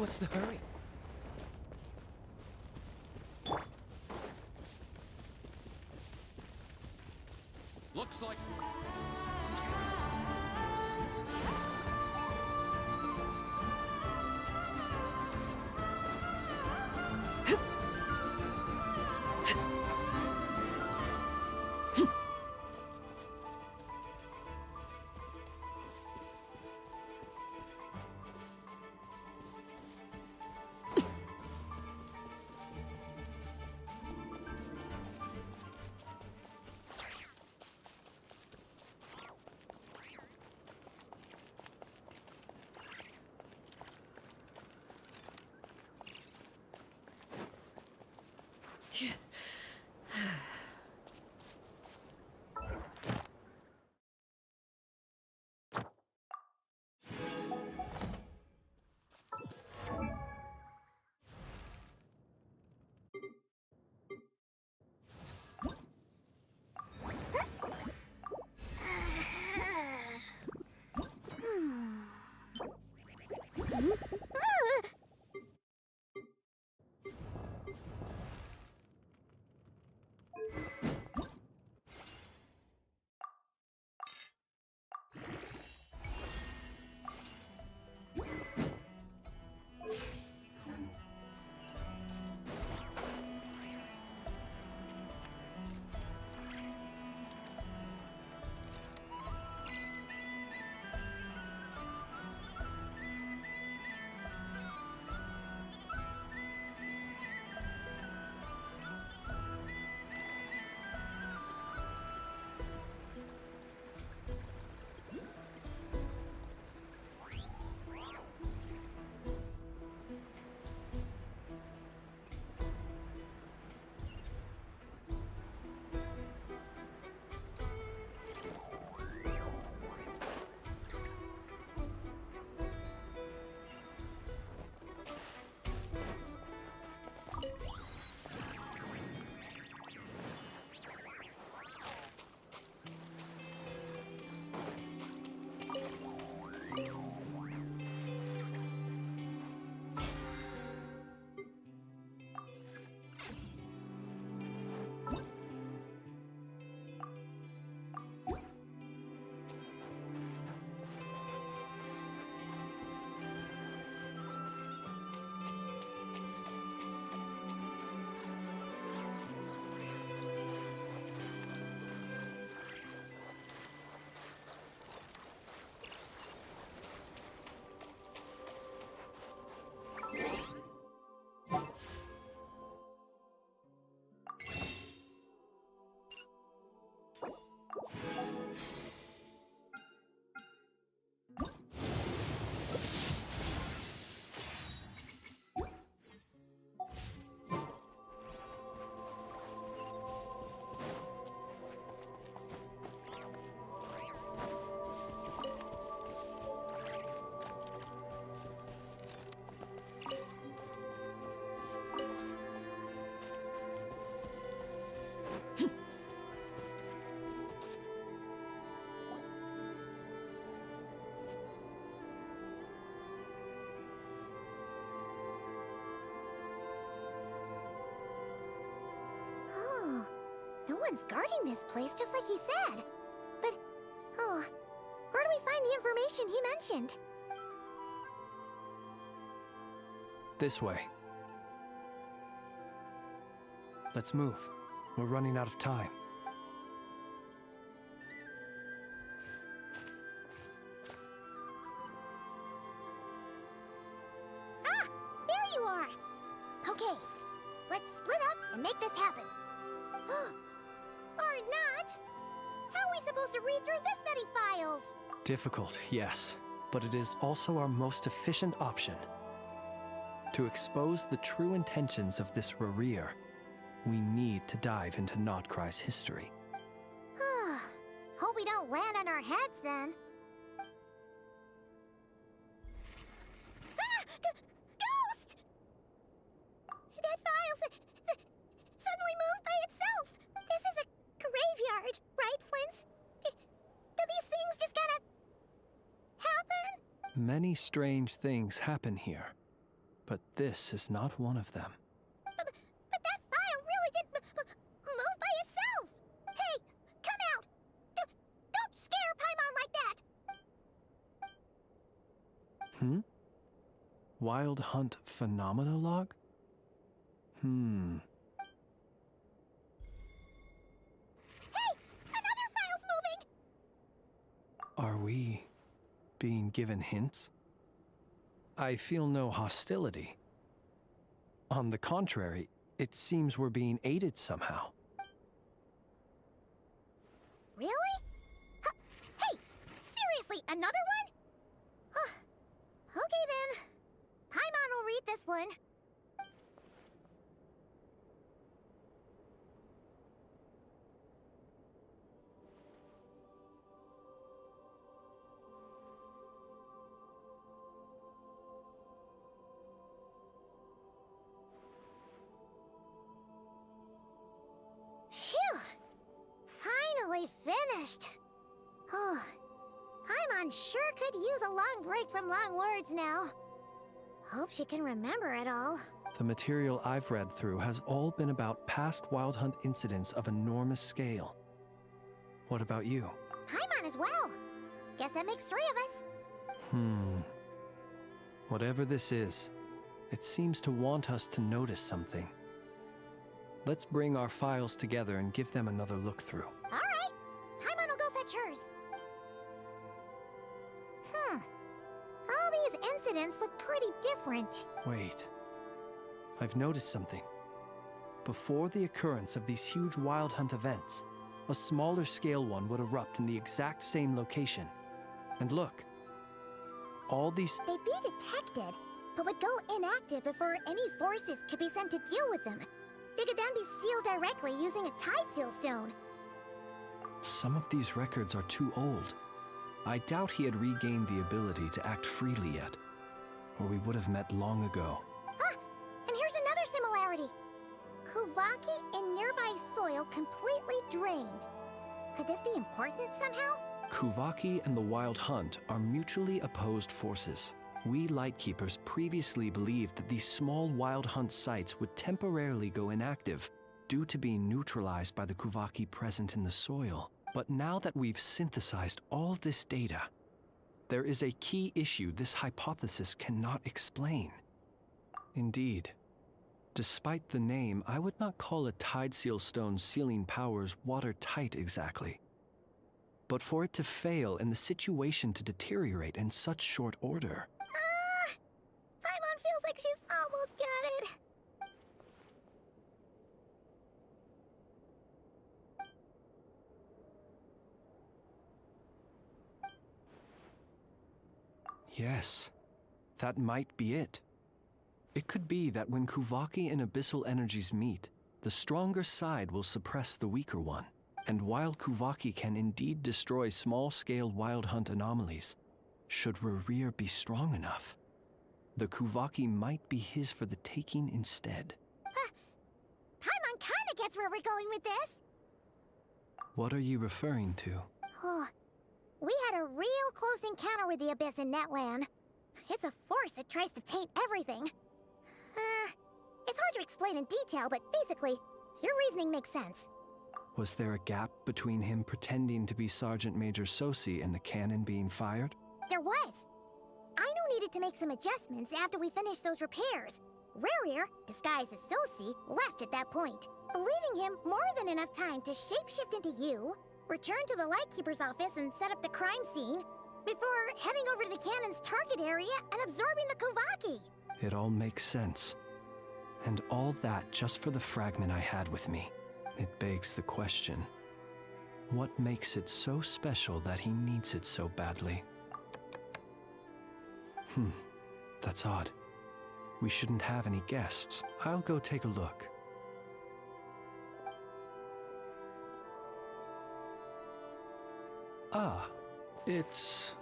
What's the hurry? Looks like... one's guarding this place, just like he said. But, oh, where do we find the information he mentioned? This way. Let's move. We're running out of time. Ah! There you are! Okay, let's split up and make this happen. Or not! How are we supposed to read through this many files? Difficult, yes, but it is also our most efficient option. To expose the true intentions of this Rerir, we need to dive into Notcry's history. Hope we don't land on our heads then. Ah! Ghost! That file suddenly moved by itself. This is a graveyard, right, Flint? Do these things just kinda happen? Many strange things happen here, but this is not one of them. But that file really did move by itself! Hey, come out! Don't scare Paimon like that! Wild Hunt Phenomenolog? Hey! Another file's moving! Are we being given hints? I feel no hostility. On the contrary, it seems we're being aided somehow. Really? Hey! Seriously, another one? Okay then. Paimon will read this one. Phew! Finally finished. Oh, Paimon sure could use a long break from long words now. Hope she can remember it all. The material I've read through has all been about past Wild Hunt incidents of enormous scale. What about you? Paimon as well. Guess that makes 3 of us. Whatever this is, it seems to want us to notice something. Let's bring our files together and give them another look through. All right. Paimon will go fetch hers. All these incidents look pretty different. Wait. I've noticed something. Before the occurrence of these huge Wild Hunt events, a smaller scale one would erupt in the exact same location. And look. All these... They'd be detected, but would go inactive before any forces could be sent to deal with them. They could then be sealed directly using a tide seal stone. Some of these records are too old. I doubt he had regained the ability to act freely yet, or we would have met long ago. And here's another similarity. Kuvaki and nearby soil completely drained. Could this be important somehow? Kuvaki and the Wild Hunt are mutually opposed forces. We Lightkeepers previously believed that these small Wild Hunt sites would temporarily go inactive due to being neutralized by the Kuvaki present in the soil. But now that we've synthesized all this data, there is a key issue this hypothesis cannot explain. Indeed, despite the name, I would not call a Tide Seal Stone's sealing powers watertight exactly. But for it to fail and the situation to deteriorate in such short order... Paimon feels like she's almost got it. Yes, that might be it. It could be that when Kuvaki and Abyssal energies meet, the stronger side will suppress the weaker one. And while Kuvaki can indeed destroy small-scale Wild Hunt anomalies, should Rerir be strong enough, the Kuvaki might be his for the taking instead. Paimon kinda gets where we're going with this. What are you referring to? Oh, we had a real close encounter with the Abyss in Netland. It's a force that tries to taint everything. It's hard to explain in detail, but basically, your reasoning makes sense. Was there a gap between him pretending to be Sergeant Major Sosi and the cannon being fired? There was. Aino needed to make some adjustments after we finished those repairs. Rerir, disguised as Sosi, left at that point, leaving him more than enough time to shapeshift into you, return to the Lightkeeper's office and set up the crime scene, before heading over to the cannon's target area and absorbing the Kovaki. It all makes sense. And all that just for the fragment I had with me. It begs the question, what makes it so special that he needs it so badly? That's odd. We shouldn't have any guests. I'll go take a look. Ah, it's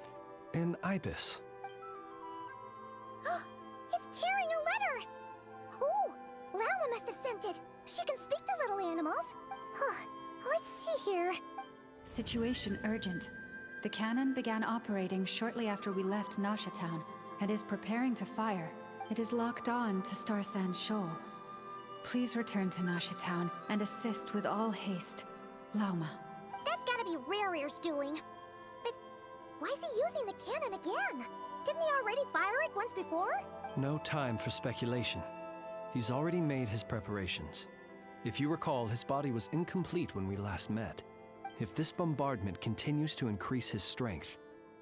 an ibis. It's carrying a letter! Ooh, Lala must have sent it. She can speak to little animals. Let's see here. Situation urgent. The cannon began operating shortly after we left Nasha Town and is preparing to fire. It is locked on to Star Sand Shoal. Please return to Nasha Town and assist with all haste. Lauma. That's gotta be Rerir's doing. But why is he using the cannon again? Didn't he already fire it once before? No time for speculation. He's already made his preparations. If you recall, his body was incomplete when we last met. If this bombardment continues to increase his strength,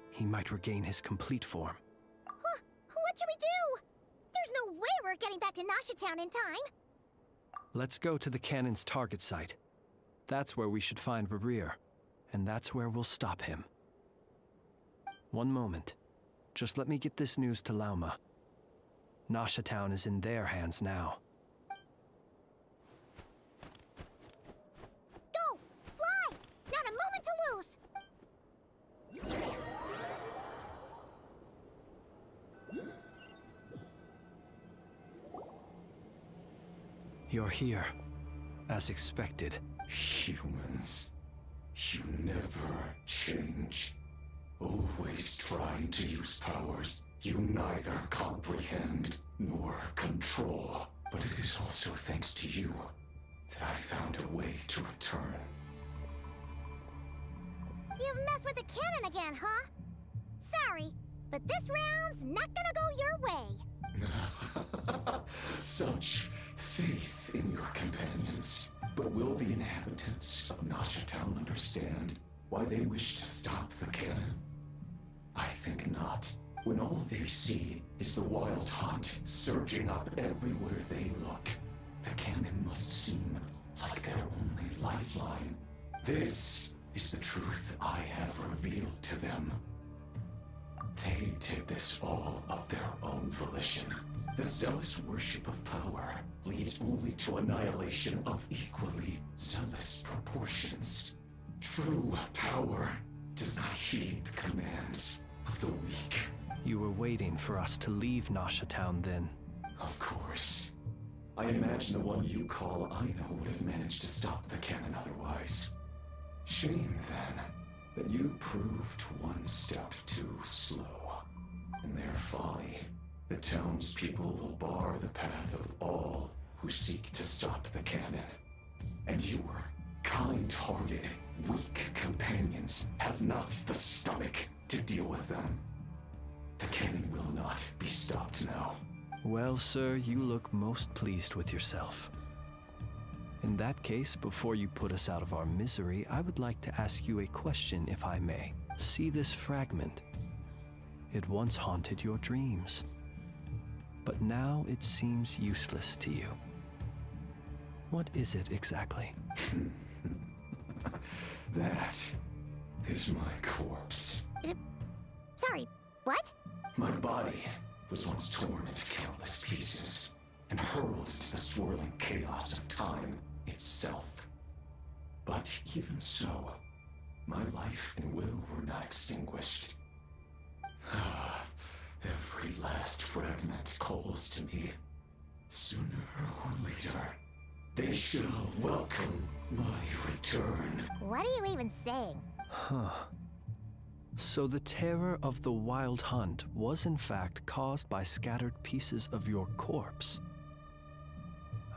he might regain his complete form. Huh, what should we do? There's no way we're getting back to Nasha Town in time. Let's go to the cannon's target site. That's where we should find Rerir, and that's where we'll stop him. One moment. Just let me get this news to Lauma. Nasha Town is in their hands now. Go! Fly! Not a moment to lose! You're here, as expected. Humans, you never change. Always trying to use powers you neither comprehend nor control. But it is also thanks to you that I found a way to return. You've messed with the cannon again, huh? Sorry, but this round's not gonna go your way. Such faith in your companions. But will the inhabitants of Nasha Town understand why they wish to stop the cannon? I think not. When all they see is the wild hunt surging up everywhere they look, the cannon must seem like their only lifeline. This is the truth I have revealed to them. They did this all of their own volition. The zealous worship of power leads only to annihilation of equally zealous proportions. True power does not heed the commands of the weak. You were waiting for us to leave Nasha Town then? Of course. I imagine the one you call Aino would have managed to stop the cannon otherwise. Shame, then, that you proved one step too slow. In their folly, the townspeople will bar the path of all who seek to stop the cannon. And your kind-hearted, weak companions have not the stomach to deal with them. The cannon will not be stopped now. Well, sir, you look most pleased with yourself. In that case, before you put us out of our misery, I would like to ask you a question, if I may. See this fragment? It once haunted your dreams, but now it seems useless to you. What is it exactly? That is my corpse. Sorry, what? My body was once torn into countless pieces and hurled into the swirling chaos of time itself. But even so, my life and will were not extinguished. Every last fragment calls to me. Sooner or later, they shall welcome my return. What are you even saying? Huh. So the terror of the Wild Hunt was in fact caused by scattered pieces of your corpse.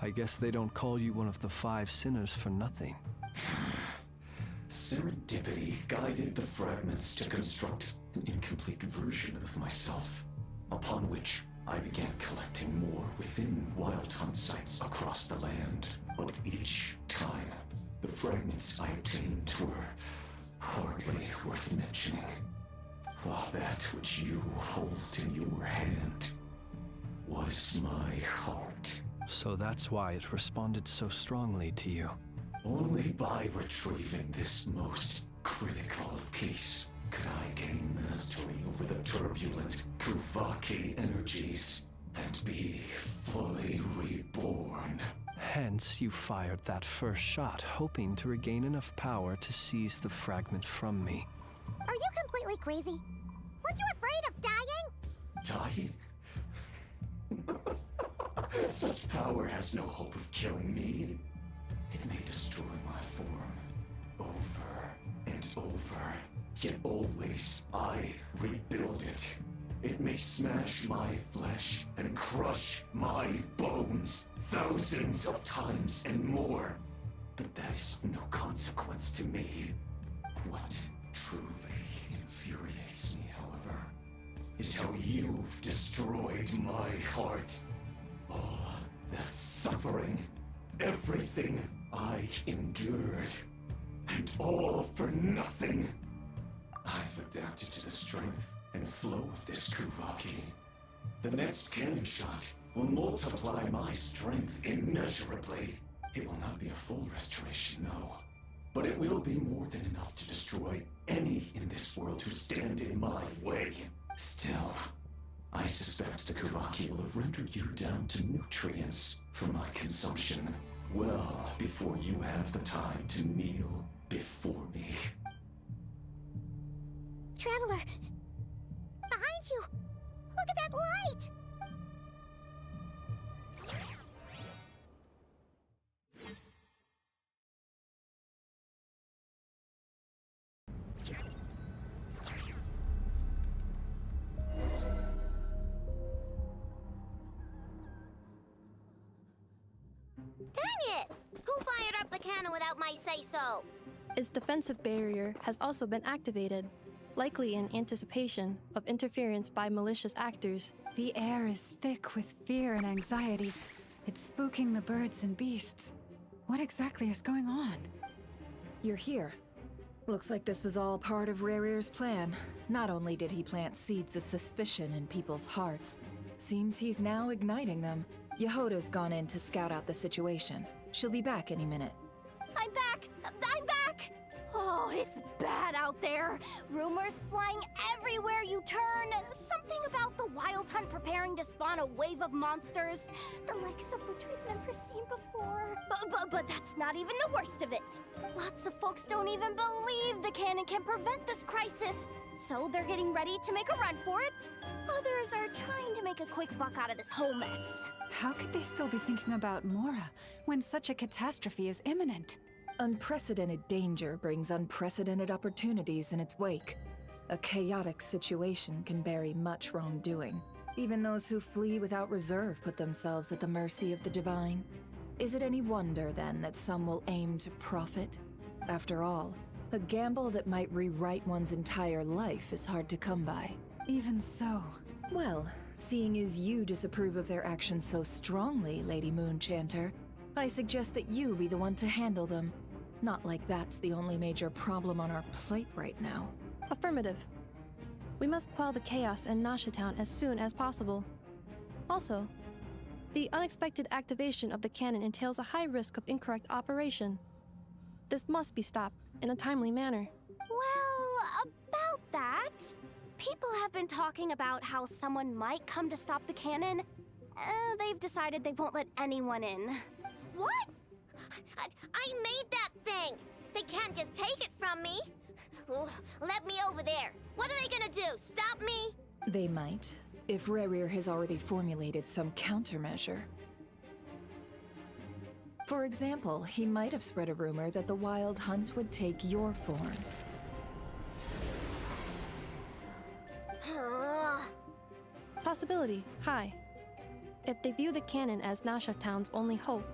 I guess they don't call you one of the 5 sinners for nothing. serendipity guided the fragments to construct an incomplete version of myself, upon which I began collecting more within Wild Hunt sites across the land. But each time, the fragments I obtained were hardly worth mentioning, while that which you hold in your hand was my heart. So that's why it responded so strongly to you. Only by retrieving this most critical piece could I gain mastery over the turbulent Kuvaki energies and be fully reborn. Hence, you fired that first shot, hoping to regain enough power to seize the fragment from me. Are you completely crazy? Weren't you afraid of dying? Dying? Such power has no hope of killing me. It may destroy my form over and over, yet always I rebuild it. It may smash my flesh and crush my bones thousands of times and more, but that is of no consequence to me. What truly infuriates me, however, is how you've destroyed my heart. All that suffering, everything I endured, and all for nothing. I've adapted to the strength and flow of this Kuvaki. The next cannon shot will multiply my strength immeasurably. It will not be a full restoration, no, but it will be more than enough to destroy any in this world who stand in my way. Still, I suspect the Kuvaki will have rendered you down to nutrients for my consumption well before you have the time to kneel before me. Traveler! Behind you! Look at that light! Dang it! Who fired up the cannon without my say-so? Its defensive barrier has also been activated, likely in anticipation of interference by malicious actors. The air is thick with fear and anxiety. It's spooking the birds and beasts. What exactly is going on? You're here. Looks like this was all part of Rarir's plan. Not only did he plant seeds of suspicion in people's hearts, seems he's now igniting them. Yehoda's gone in to scout out the situation. She'll be back any minute. I'm back! I'm back! Oh, it's bad out there. Rumors flying everywhere you turn. Something about the Wild Hunt preparing to spawn a wave of monsters, the likes of which we've never seen before. But that's not even the worst of it. Lots of folks don't even believe the cannon can prevent this crisis, so they're getting ready to make a run for it. Others are trying to make a quick buck out of this whole mess. How could they still be thinking about Mora when such a catastrophe is imminent? Unprecedented danger brings unprecedented opportunities in its wake. A chaotic situation can bury much wrongdoing. Even those who flee without reserve put themselves at the mercy of the divine. Is it any wonder, then, that some will aim to profit? After all, a gamble that might rewrite one's entire life is hard to come by. Even so. Well, seeing as you disapprove of their actions so strongly, Lady Moonchanter, I suggest that you be the one to handle them. Not like that's the only major problem on our plate right now. Affirmative. We must quell the chaos in Nasha Town as soon as possible. Also, the unexpected activation of the cannon entails a high risk of incorrect operation. This must be stopped in a timely manner. Well, about that, people have been talking about how someone might come to stop the cannon. They've decided they won't let anyone in. What? I made that thing! They can't just take it from me! Let me over there! What are they gonna do? Stop me? They might, if Rarir has already formulated some countermeasure. For example, he might have spread a rumor that the Wild Hunt would take your form. Possibility high. If they view the cannon as Nasha Town's only hope,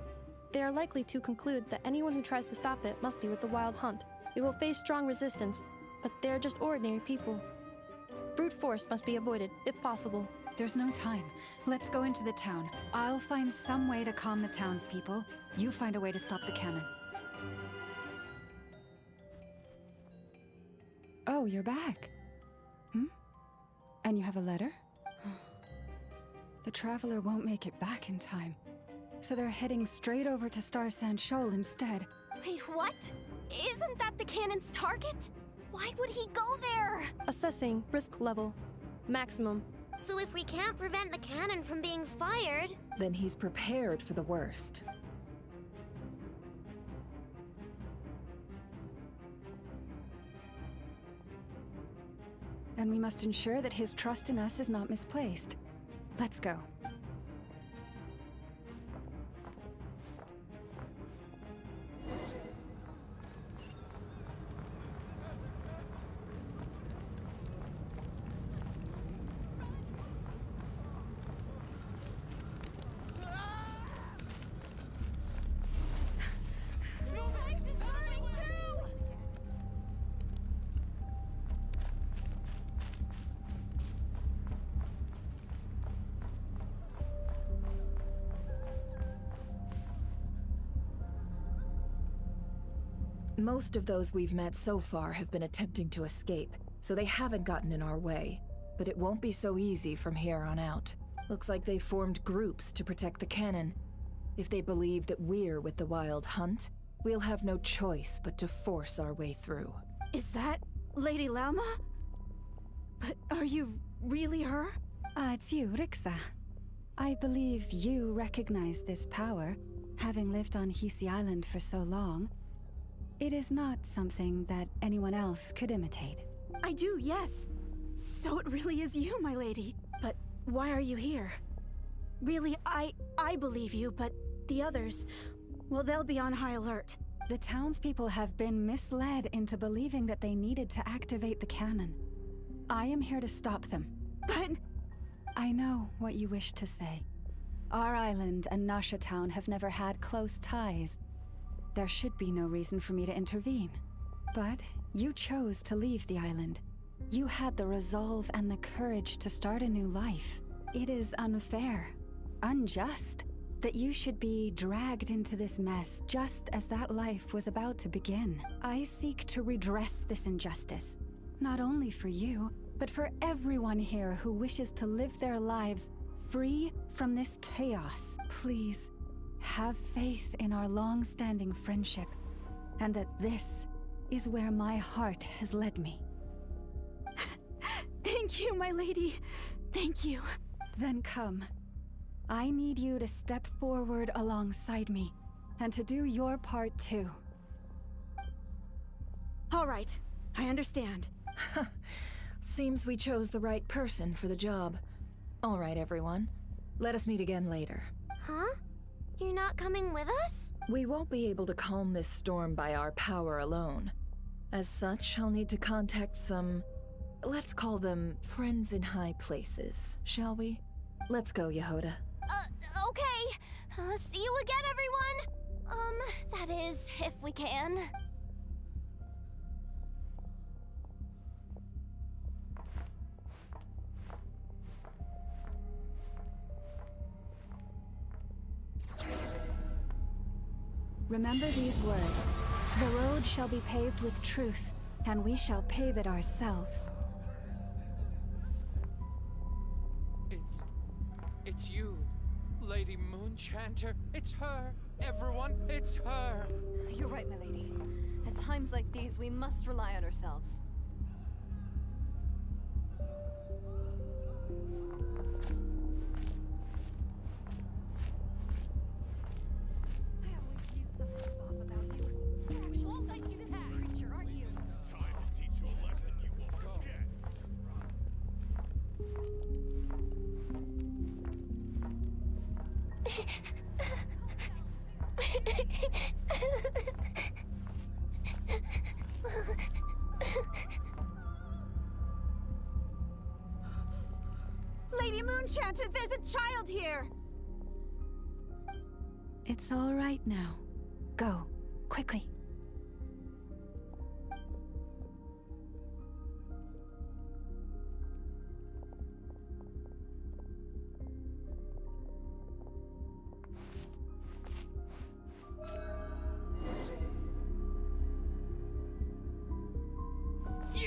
they are likely to conclude that anyone who tries to stop it must be with the Wild Hunt. We will face strong resistance, but they're just ordinary people. Brute force must be avoided, if possible. There's no time. Let's go into the town. I'll find some way to calm the townspeople. You find a way to stop the cannon. Oh, you're back. And you have a letter? The Traveler won't make it back in time. So they're heading straight over to Star Sand Shoal instead. Wait, what? Isn't that the cannon's target? Why would he go there? Assessing risk level. Maximum. So if we can't prevent the cannon from being fired... Then he's prepared for the worst. And we must ensure that his trust in us is not misplaced. Let's go. Most of those we've met so far have been attempting to escape, so they haven't gotten in our way. But it won't be so easy from here on out. Looks like they formed groups to protect the cannon. If they believe that we're with the Wild Hunt, we'll have no choice but to force our way through. Is that Lady Lauma? But are you really her? It's you, Rixa. I believe you recognize this power, having lived on Hisi Island for so long. It is not something that anyone else could imitate. I do, yes. So it really is you, my lady. But why are you here? Really, I believe you, but the others, well, they'll be on high alert. The townspeople have been misled into believing that they needed to activate the cannon. I am here to stop them. But... I know what you wish to say. Our island and Nasha Town have never had close ties. There should be no reason for me to intervene. But you chose to leave the island. You had the resolve and the courage to start a new life. It is unfair, unjust, that you should be dragged into this mess just as that life was about to begin. I seek to redress this injustice, not only for you, but for everyone here who wishes to live their lives free from this chaos. Please, have faith in our long-standing friendship, and that this is where my heart has led me. Thank you, my lady. Thank you. Then come. I need you to step forward alongside me, and to do your part too. All right, I understand. Seems we chose the right person for the job. All right, everyone. Let us meet again later. Huh? You're not coming with us? We won't be able to calm this storm by our power alone. As such, I'll need to contact some... let's call them friends in high places, shall we? Let's go, Yehoda. Okay. See you again, everyone! That is, if we can. Remember these words. The road shall be paved with truth, and we shall pave it ourselves. It's you, Lady Moonchanter. It's her. Everyone, it's her. You're right, my lady. At times like these, we must rely on ourselves. Lady Moonchanter, there's a child here! It's all right now. Go, quickly.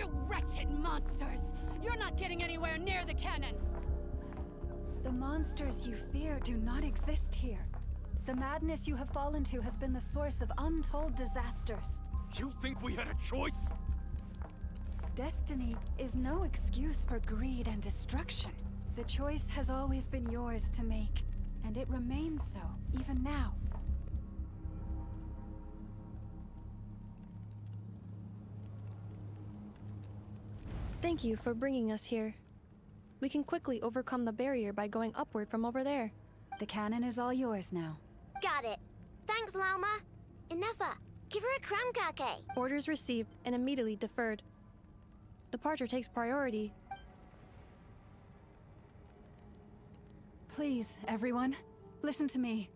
You wretched monsters! You're not getting anywhere near the cannon! The monsters you fear do not exist here. The madness you have fallen to has been the source of untold disasters. You think we had a choice? Destiny is no excuse for greed and destruction. The choice has always been yours to make, and it remains so, even now. Thank you for bringing us here. We can quickly overcome the barrier by going upward from over there. The cannon is all yours now. Got it. Thanks, Lauma. Inefa, give her a cramkake. Orders received and immediately deferred. Departure takes priority. Please, everyone, listen to me.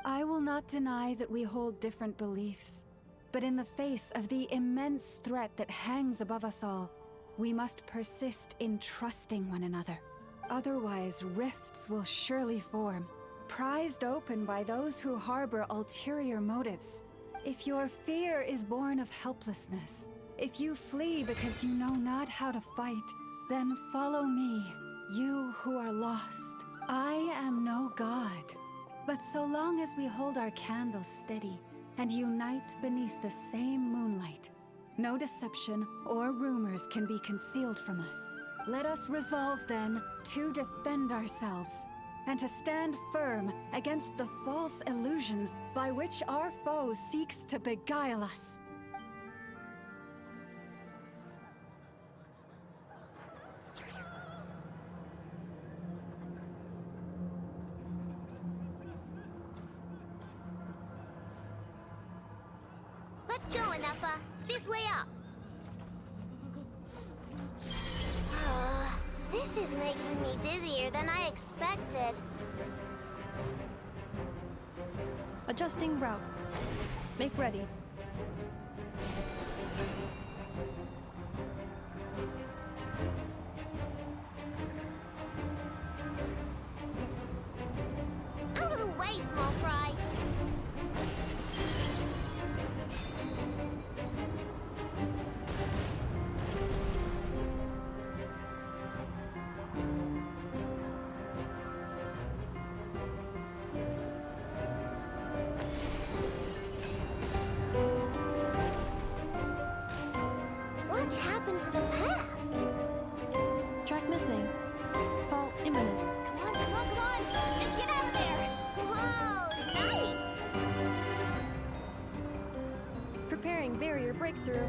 I will not deny that we hold different beliefs, but in the face of the immense threat that hangs above us all, we must persist in trusting one another. Otherwise, rifts will surely form, prized open by those who harbor ulterior motives. If your fear is born of helplessness, if you flee because you know not how to fight, then follow me, you who are lost. I am no god, but so long as we hold our candles steady and unite beneath the same moonlight, no deception or rumors can be concealed from us. Let us resolve then to defend ourselves and to stand firm against the false illusions by which our foe seeks to beguile us. Let's go, Inefa. This way up. This is making me dizzier than I expected. Adjusting route. Make ready. Out of the way, small fry. What happened to the path? Track missing. Fall imminent. Come on, come on, come on! Let's get out of there! Whoa, nice! Preparing barrier breakthrough.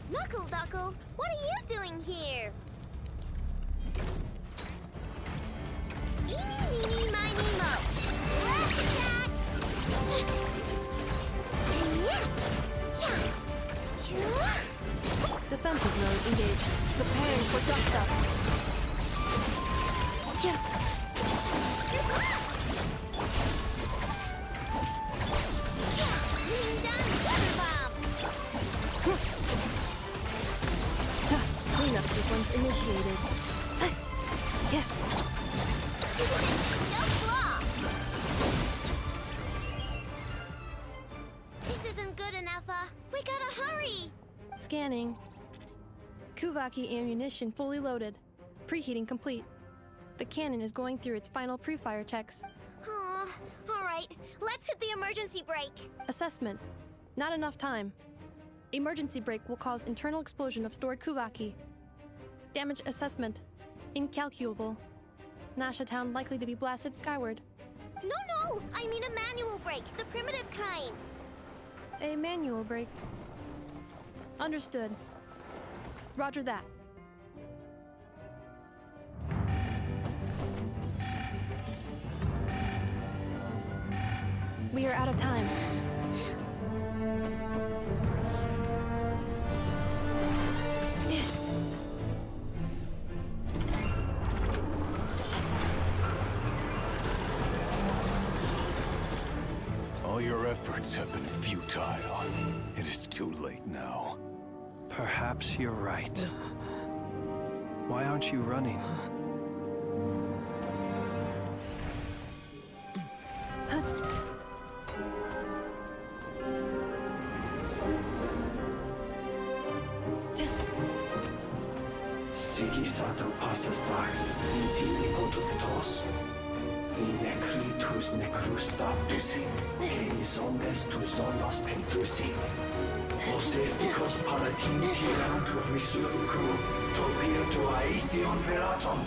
Knuckle Duckle, what are you doing here? Eeny, meeny, miny, mo. Rush attack! Defensive mode engaged. Preparing for dust up. Cleanup sequence initiated. This isn't good, Inefa. We gotta hurry. Scanning. Kuvaki ammunition fully loaded. Preheating complete. The cannon is going through its final pre-fire checks. Aw, all right. Let's hit the emergency brake. Assessment. Not enough time. Emergency brake will cause internal explosion of stored Kuvaki. Damage assessment. Incalculable. Nasha Town likely to be blasted skyward. No, I mean a manual brake, the primitive kind. A manual brake. Understood. Roger that. We are out of time. All your efforts have been futile. It is too late now. Perhaps you're right. Why aren't you running? Sigisato passa sax, intimi potutos. In necritus necrus baptisi, que ondes tu zonos pentusi. Os esticos palatin pirantur misuricum, topir aetion veratum.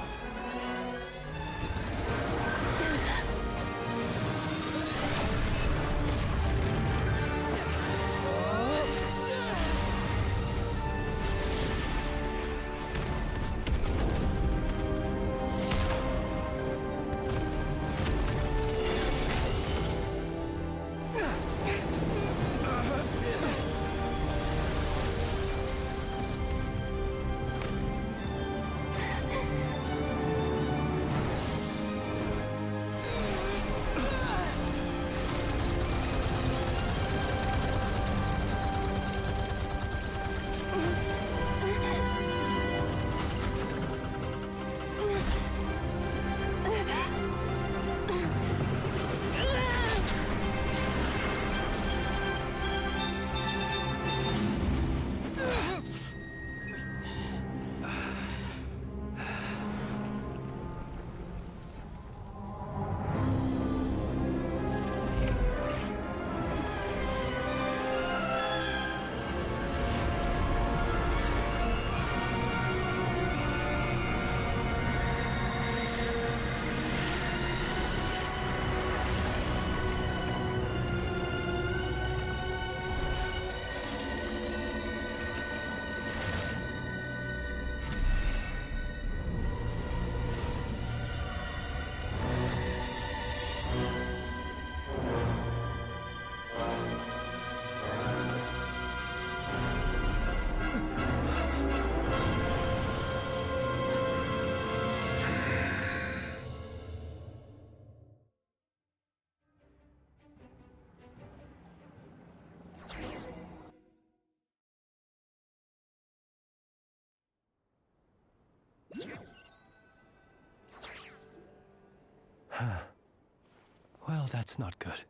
Well, that's not good.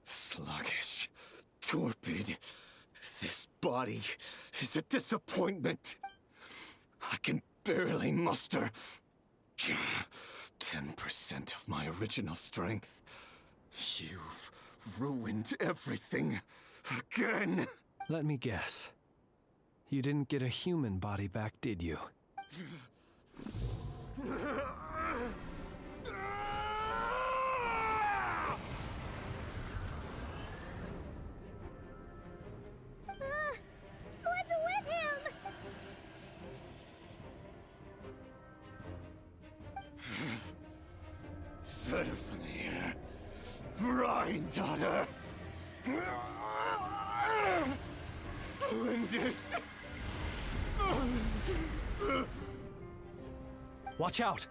Sluggish. Torpid. This body is a disappointment. I can barely muster 10% of my original strength. You've ruined everything again. Let me guess. You didn't get a human body back, did you? What's with him? Verfnir. Rhine-daughter. Flinders. Watch out!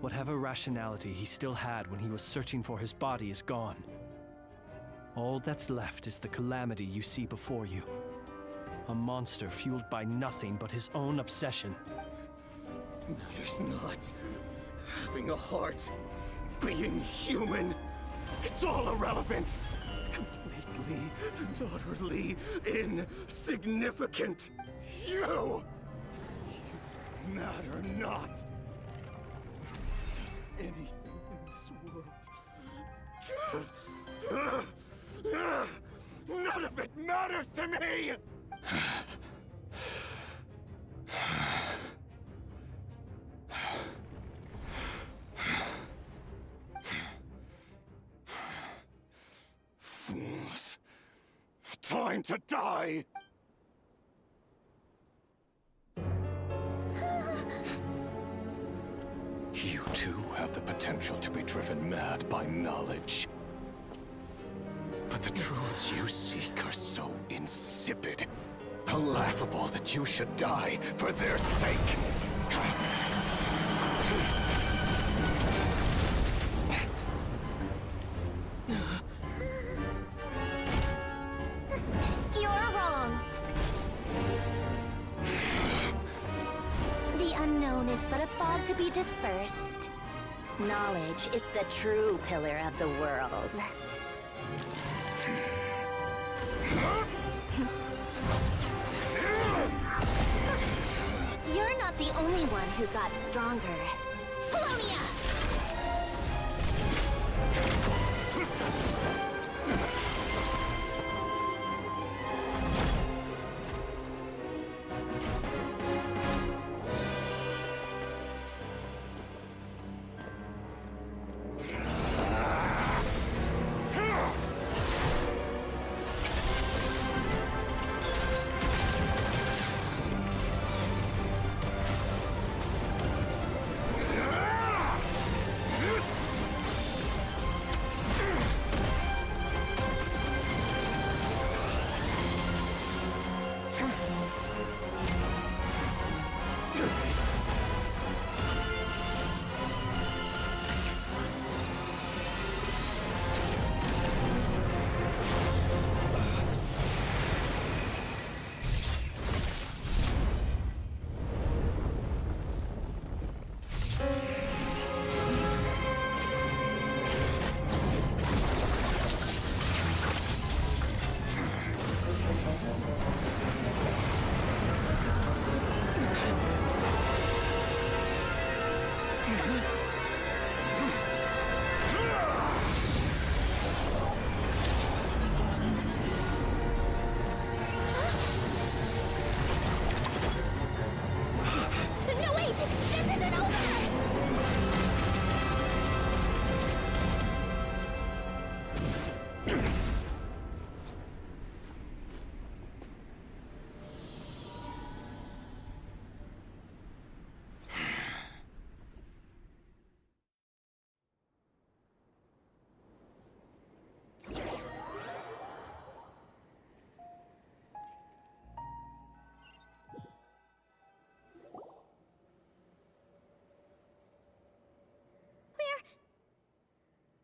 Whatever rationality he still had when he was searching for his body is gone. All that's left is the calamity you see before you. A monster fueled by nothing but his own obsession. Matters not. Having a heart. Being human. It's all irrelevant. Completely and utterly insignificant. You matter not. Does anything in this world. None of it matters to me! Fools. Time to die! You too have have the potential to be driven mad by knowledge. But the truths you seek are so insipid. How laughable that you should die for their sake. You're wrong. The unknown is but a fog to be dispersed. Knowledge is the true pillar of the world. You're not the only one who got stronger. Polonia!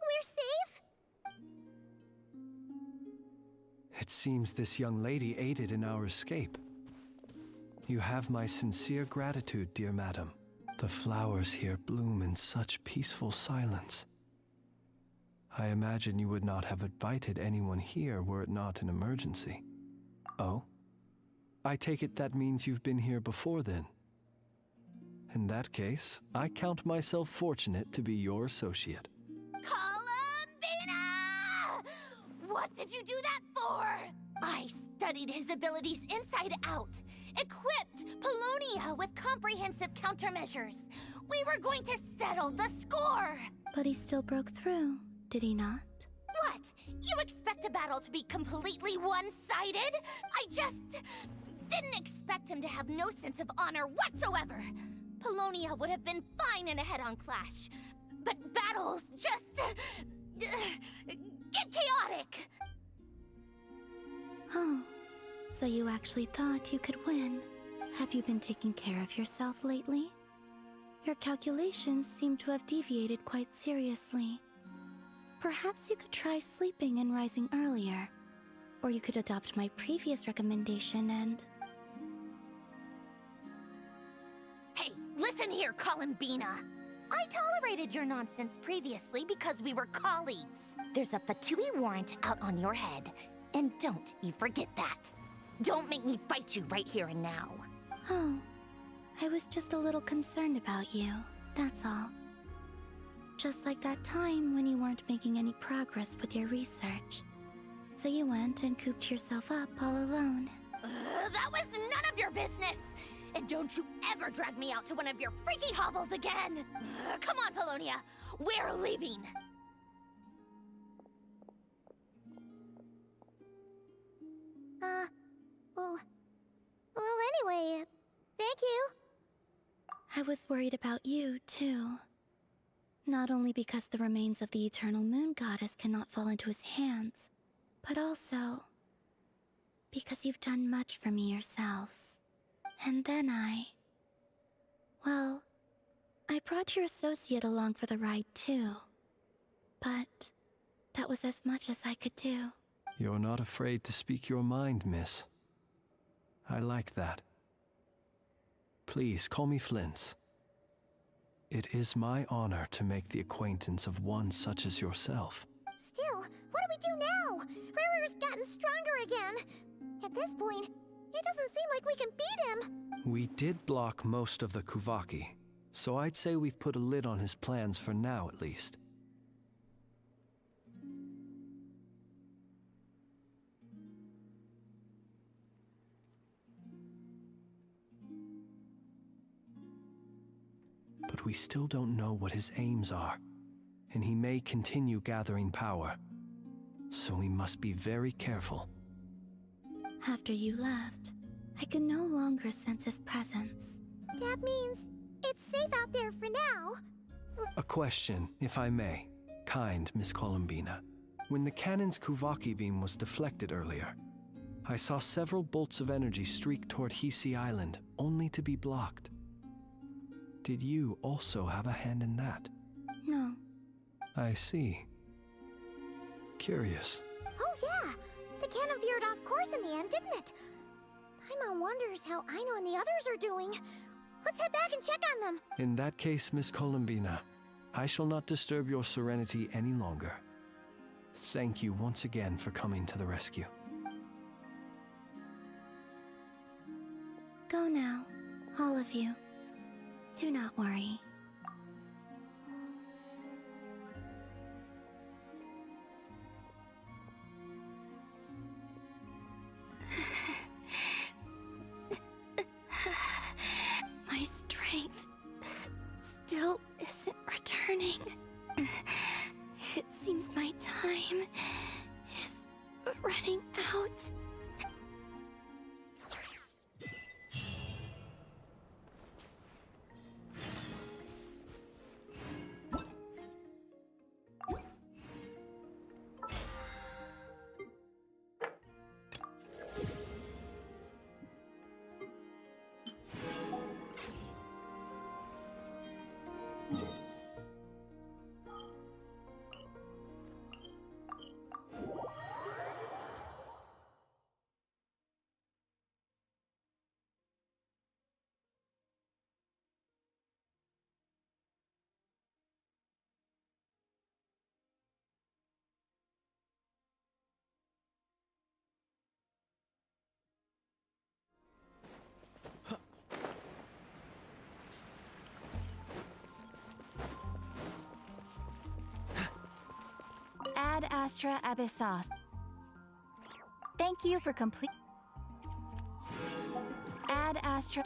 We're safe? It seems this young lady aided in our escape. You have my sincere gratitude, dear madam. The flowers here bloom in such peaceful silence. I imagine you would not have invited anyone here were it not an emergency. Oh? I take it that means you've been here before then. In that case, I count myself fortunate to be your associate. Columbina! What did you do that for? I studied his abilities inside out, equipped Polonia with comprehensive countermeasures. We were going to settle the score! But he still broke through, did he not? What? You expect a battle to be completely one-sided? I just didn't expect him to have no sense of honor whatsoever. Polonia would have been fine in a head-on clash, but battles just get chaotic. Oh, so you actually thought you could win. Have you been taking care of yourself lately? Your calculations seem to have deviated quite seriously. Perhaps you could try sleeping and rising earlier. Or you could adopt my previous recommendation and... Hey, listen here, Columbina. I tolerated your nonsense previously because we were colleagues. There's a Fatui warrant out on your head, and don't you forget that. Don't make me fight you right here and now. Oh, I was just a little concerned about you, that's all. Just like that time when you weren't making any progress with your research. So you went and cooped yourself up all alone. That was none of your business! And don't you ever drag me out to one of your freaky hovels again! Come on, Polonia! We're leaving! Well, anyway, thank you. I was worried about you, too. Not only because the remains of the eternal moon goddess cannot fall into his hands, but also because you've done much for me yourselves. And then well, I brought your associate along for the ride too. But that was as much as I could do. You're not afraid to speak your mind, miss. I like that. Please, call me Flint. It is my honor to make the acquaintance of one such as yourself. Still, what do we do now? Riri's gotten stronger again. At this point, it doesn't seem like we can beat him. We did block most of the Kuvaki, so I'd say we've put a lid on his plans for now at least. But we still don't know what his aims are, and he may continue gathering power. So we must be very careful. After you left, I could no longer sense his presence. That means it's safe out there for now. A question, if I may. Kind Miss Columbina. When the cannon's Kuvaki beam was deflected earlier, I saw several bolts of energy streak toward Hisi Island, only to be blocked. Did you also have a hand in that? No. I see. Curious. Oh yeah, the cannon veered off course in the end, didn't it? Paimon wonders how Aino and the others are doing. Let's head back and check on them. In that case, Miss Columbina, I shall not disturb your serenity any longer. Thank you once again for coming to the rescue. Go now, all of you. Do not worry. My strength still isn't returning. It seems my time is running out. Ad Astra Abyssos. Thank you for complete. Ad Astra.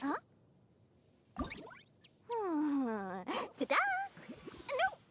Huh? Ta-da! No!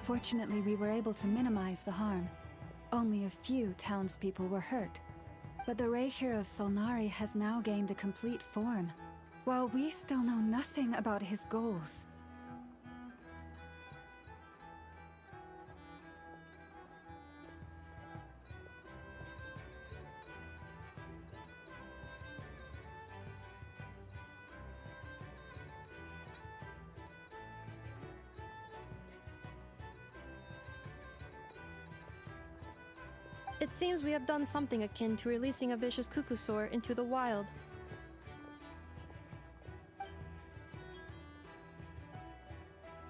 Fortunately, we were able to minimize the harm. Only a few townspeople were hurt. But the Reikir of Solnari has now gained a complete form, while we still know nothing about his goals. It seems we have done something akin to releasing a vicious Kukusaur into the wild.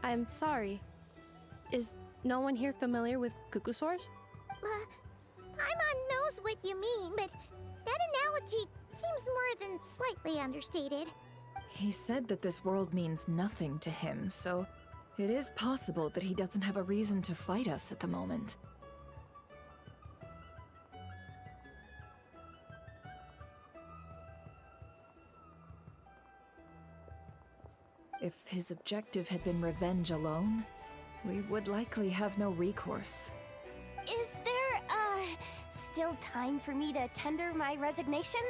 I'm sorry. Is no one here familiar with Kukusaurs? Paimon knows what you mean, but that analogy seems more than slightly understated. He said that this world means nothing to him, so it is possible that he doesn't have a reason to fight us at the moment. If his objective had been revenge alone, we would likely have no recourse. Is there, still time for me to tender my resignation?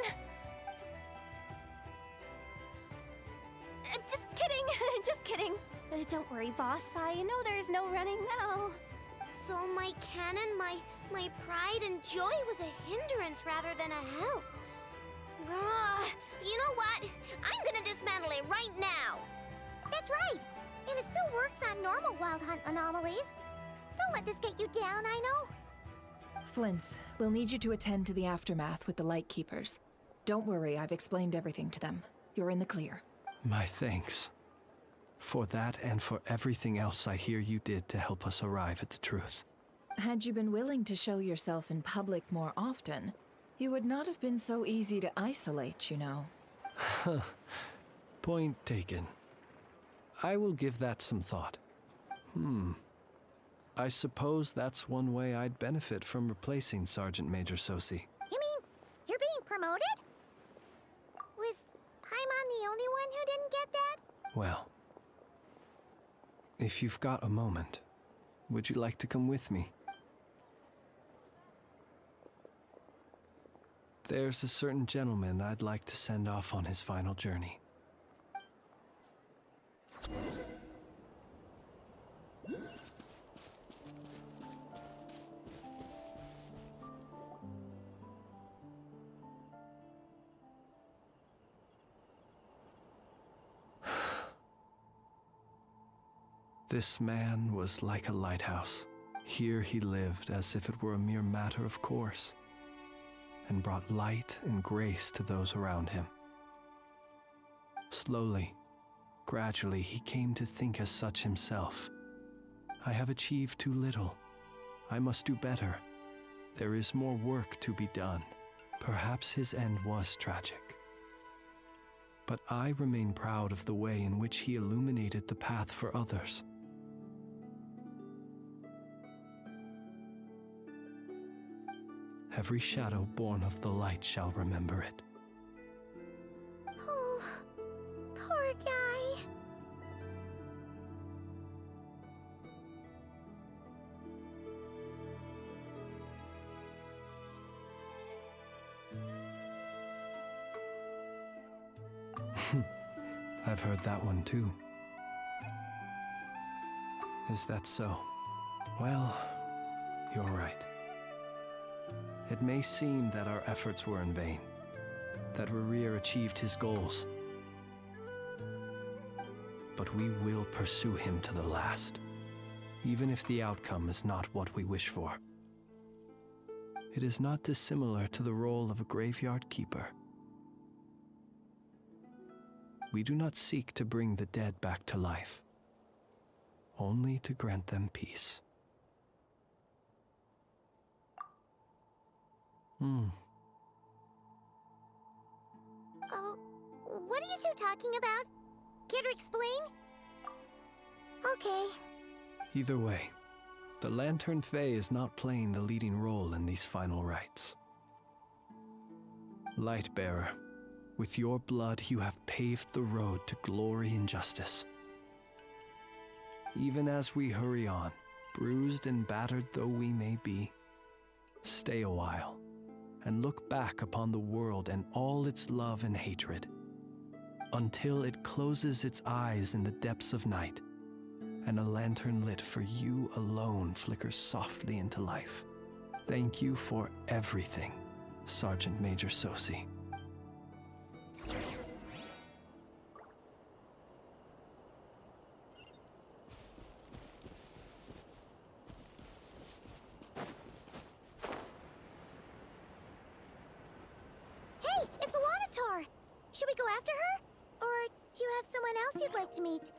Just kidding, just kidding. Don't worry, boss. I know there's no running now. So my cannon, my pride and joy was a hindrance rather than a help. You know what? I'm gonna dismantle it right now. That's right! And it still works on normal Wild Hunt anomalies. Don't let this get you down, I know. Flints, we'll need you to attend to the aftermath with the Lightkeepers. Don't worry, I've explained everything to them. You're in the clear. My thanks. For that and for everything else I hear you did to help us arrive at the truth. Had you been willing to show yourself in public more often, you would not have been so easy to isolate, you know. Point taken. I will give that some thought. I suppose that's one way I'd benefit from replacing Sergeant Major Sosi. You mean you're being promoted? Was Paimon the only one who didn't get that? Well, if you've got a moment, would you like to come with me? There's a certain gentleman I'd like to send off on his final journey. This man was like a lighthouse. Here he lived as if it were a mere matter of course, and brought light and grace to those around him. Slowly, gradually, he came to think as such himself. I have achieved too little. I must do better. There is more work to be done. Perhaps his end was tragic. But I remain proud of the way in which he illuminated the path for others. Every shadow born of the light shall remember it. Oh, poor guy. I've heard that one too. Is that so? Well, you're right. It may seem that our efforts were in vain, that Rerir achieved his goals. But we will pursue him to the last, even if the outcome is not what we wish for. It is not dissimilar to the role of a graveyard keeper. We do not seek to bring the dead back to life, only to grant them peace. Oh, what are you two talking about? Care to explain? Okay. Either way, the Lantern Fae is not playing the leading role in these final rites. Lightbearer, with your blood you have paved the road to glory and justice. Even as we hurry on, bruised and battered though we may be, stay a while and look back upon the world and all its love and hatred, until it closes its eyes in the depths of night, and a lantern lit for you alone flickers softly into life. Thank you for everything, Sergeant Major Sosi. Hey, it's the Wanator! Should we go after her? Or do you have someone else you'd like to meet?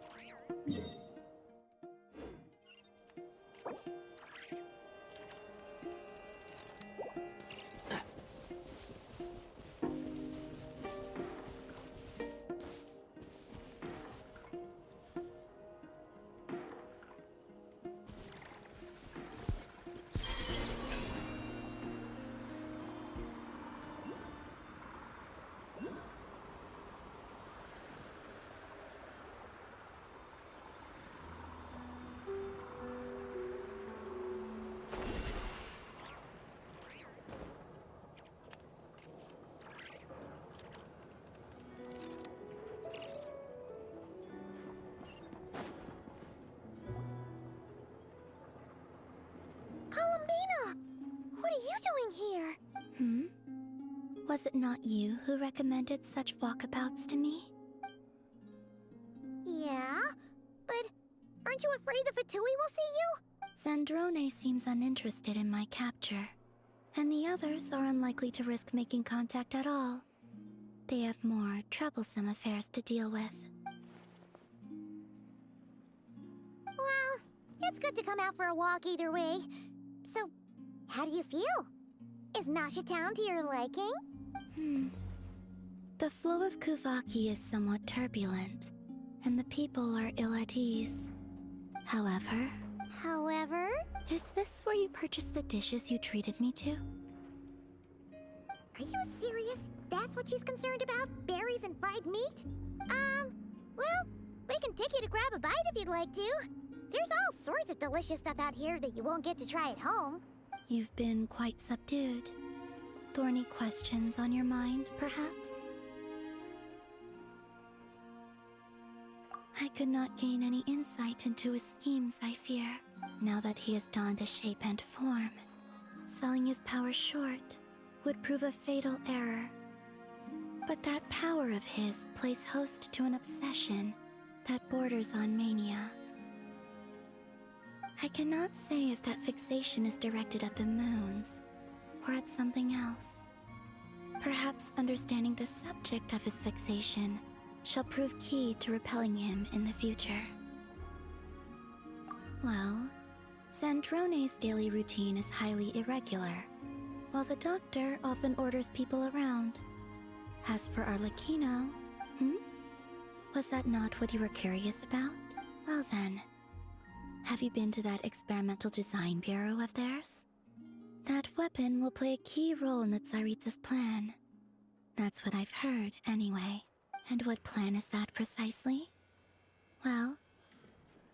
Columbina! What are you doing here? Was it not you who recommended such walkabouts to me? Yeah, but aren't you afraid the Fatui will see you? Zandrone seems uninterested in my capture, and the others are unlikely to risk making contact at all. They have more troublesome affairs to deal with. Well, it's good to come out for a walk either way. So, how do you feel? Is Nasha Town to your liking? The flow of Kuvaki is somewhat turbulent, and the people are ill at ease. However... Is this where you purchased the dishes you treated me to? Are you serious? That's what she's concerned about? Berries and fried meat? Well, we can take you to grab a bite if you'd like to. There's all sorts of delicious stuff out here that you won't get to try at home. You've been quite subdued. Thorny questions on your mind, perhaps? I could not gain any insight into his schemes, I fear, now that he has donned a shape and form. Selling his power short would prove a fatal error. But that power of his plays host to an obsession that borders on mania. I cannot say if that fixation is directed at the moons or at something else. Perhaps understanding the subject of his fixation shall prove key to repelling him in the future. Well, Zandrone's daily routine is highly irregular, while the doctor often orders people around. As for Arlecchino, was that not what you were curious about? Well then, have you been to that experimental design bureau of theirs? That weapon will play a key role in the Tsaritsa's plan. That's what I've heard, anyway. And what plan is that precisely? Well,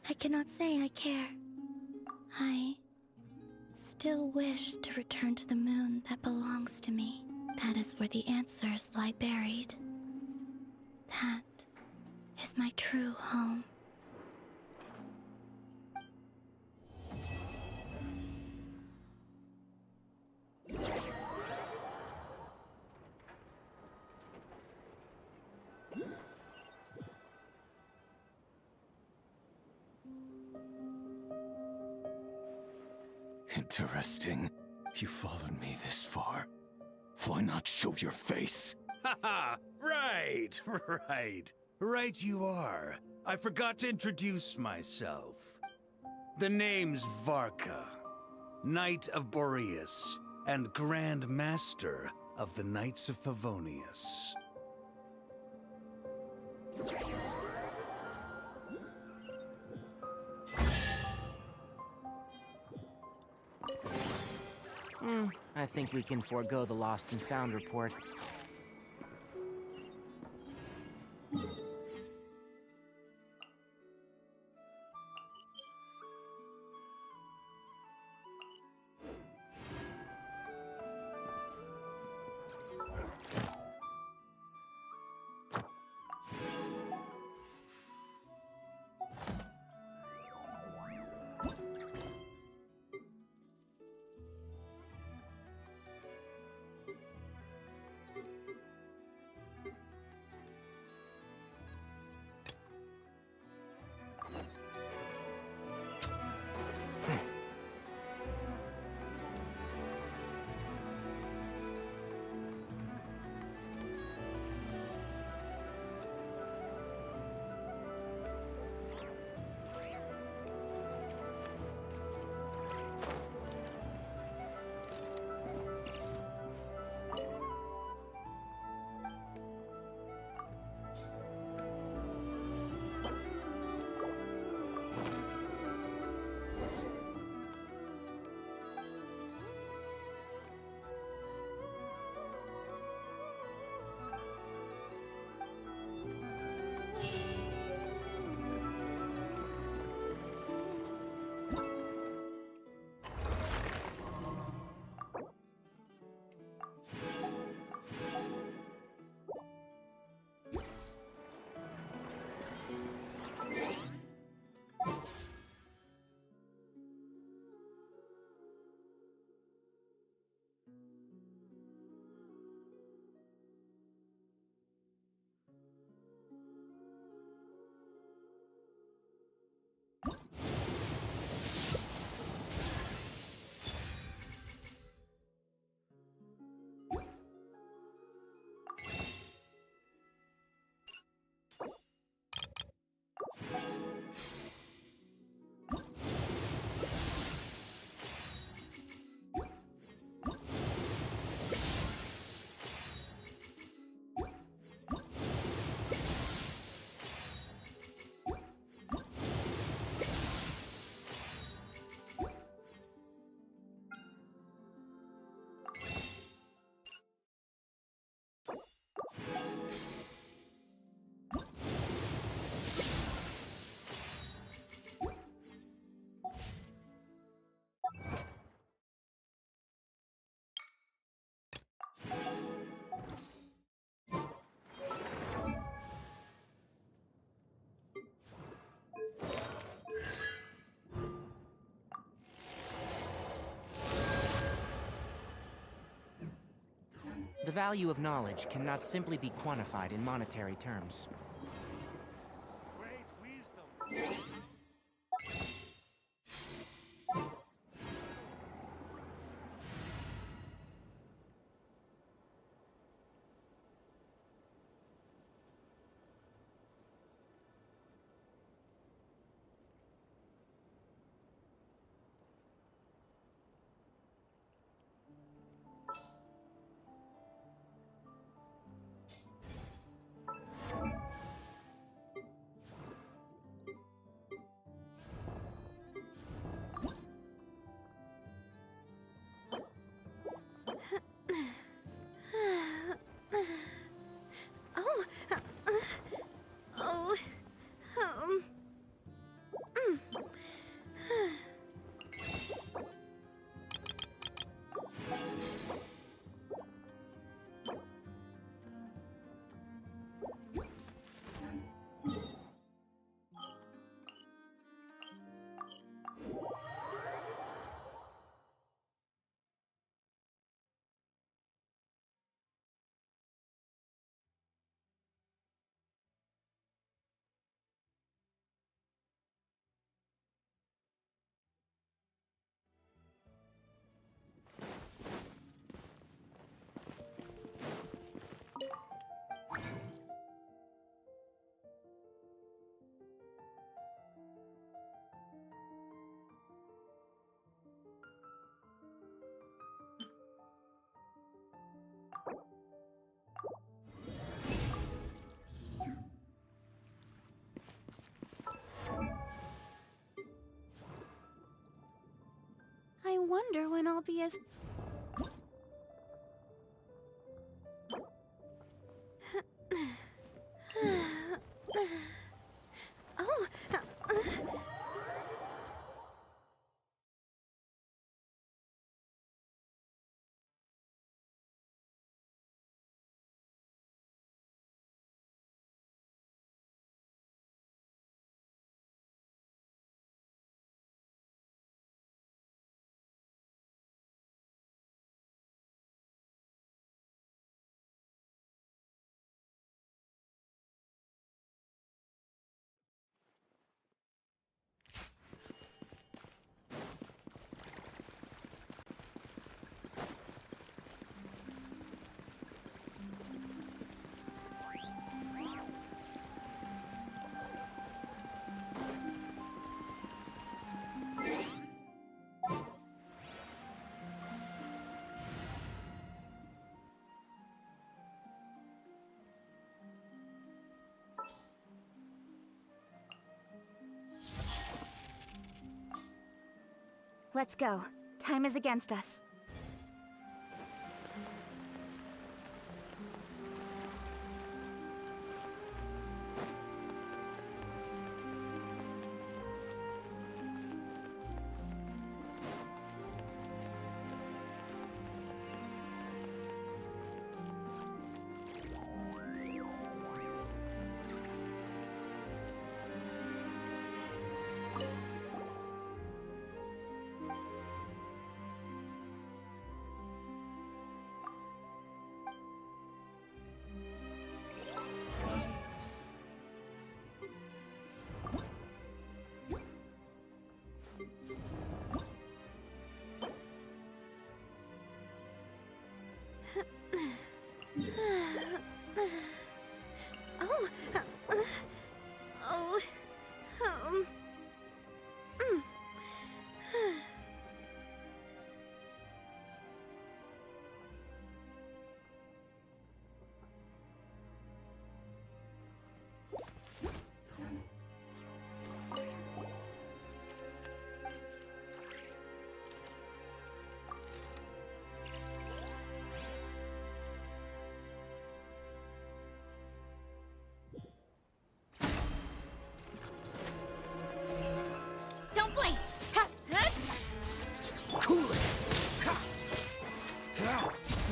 I cannot say I care. I still wish to return to the moon that belongs to me. That is where the answers lie buried. That is my true home. Interesting. You followed me this far. Why not show your face? Haha! Right, right. Right you are. I forgot to introduce myself. The name's Varka, Knight of Boreas, and Grand Master of the Knights of Favonius. I think we can forego the lost and found report. value of knowledge cannot simply be quantified in monetary terms. I wonder when I'll be as... Oh! Let's go. Time is against us.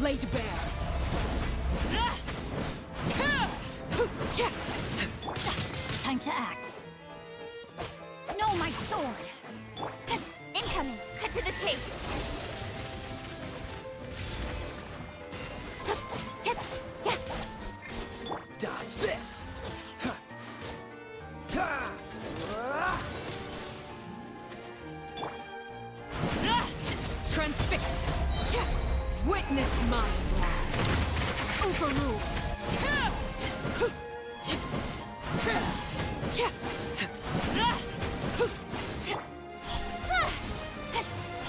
Laid bare. Time to act. No, my sword! Incoming! Cut to the chase! Dodge this! Transfixed! Witness my wrath! Overruled!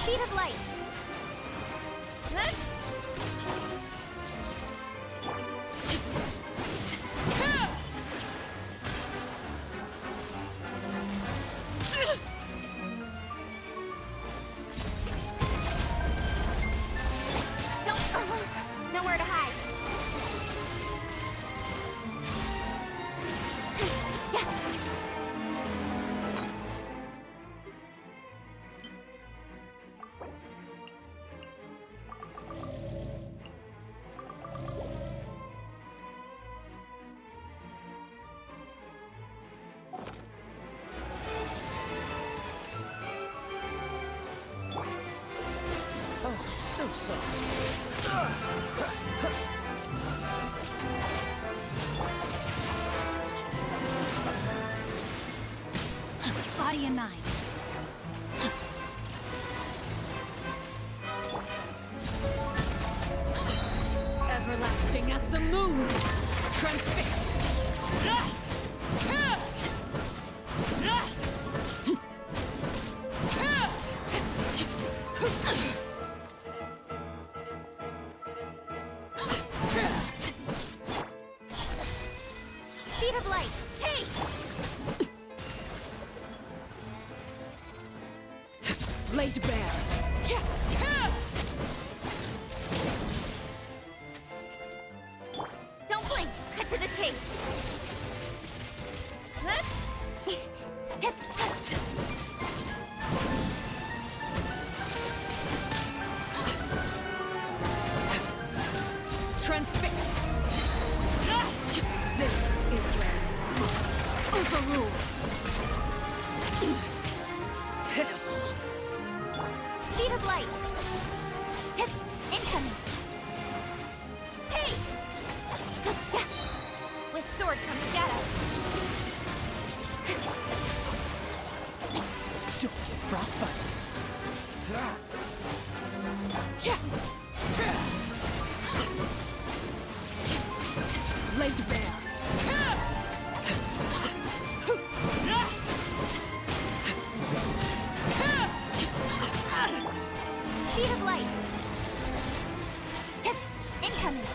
Speed of light! Nowhere to hide. Oh, so sorry. Body and mind. Everlasting as the moon! Transfixed! Speed of light! Hey! Laid bare! Don't blink! Cut to the chase! Transfixed! This is where you fall. Overruled! Pitiful! Speed of light! Incoming! Hey! With sword comes shadow! Don't get frostbite. Laid bare! Speed of light! Incoming!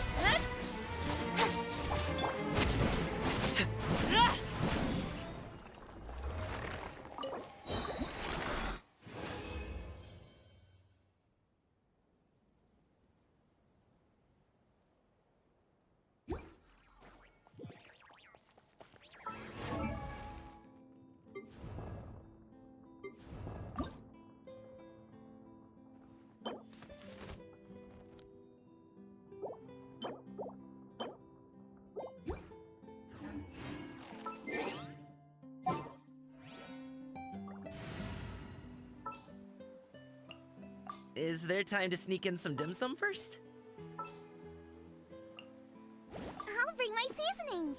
Is there time to sneak in some dim sum first? I'll bring my seasonings!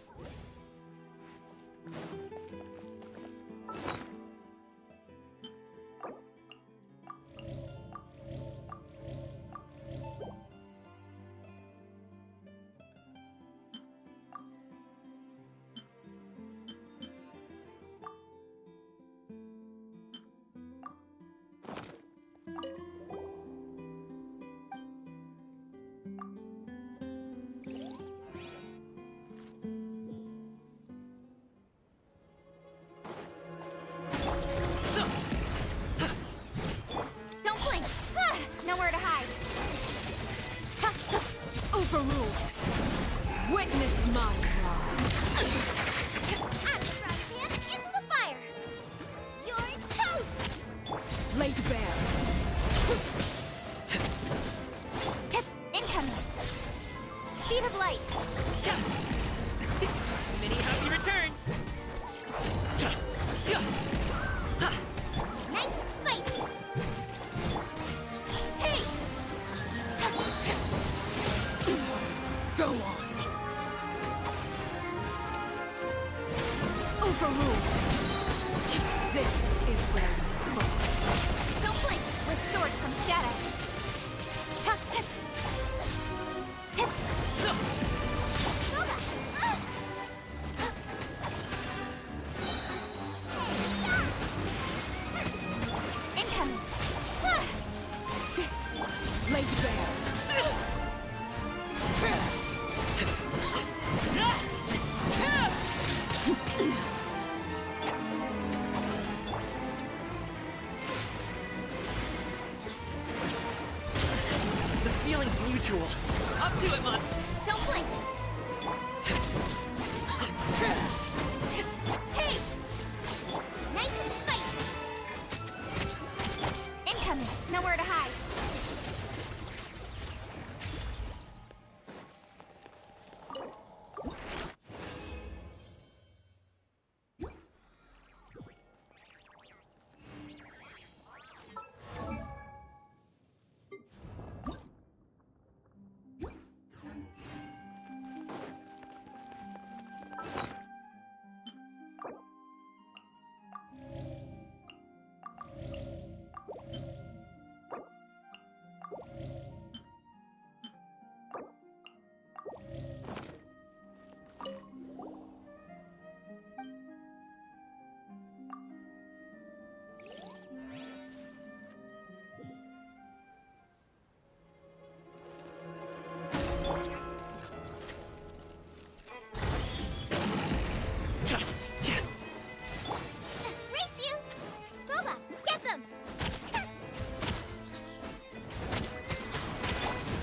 Overruled. This is where you fall. Don't blink! With sword comes shadow. Incoming! Laid bare. The feeling's mutual. Up to it, Mon. Don't blink! Hey! Nice and spicy! Incoming! Nowhere to hide. Race you! Boba, get them!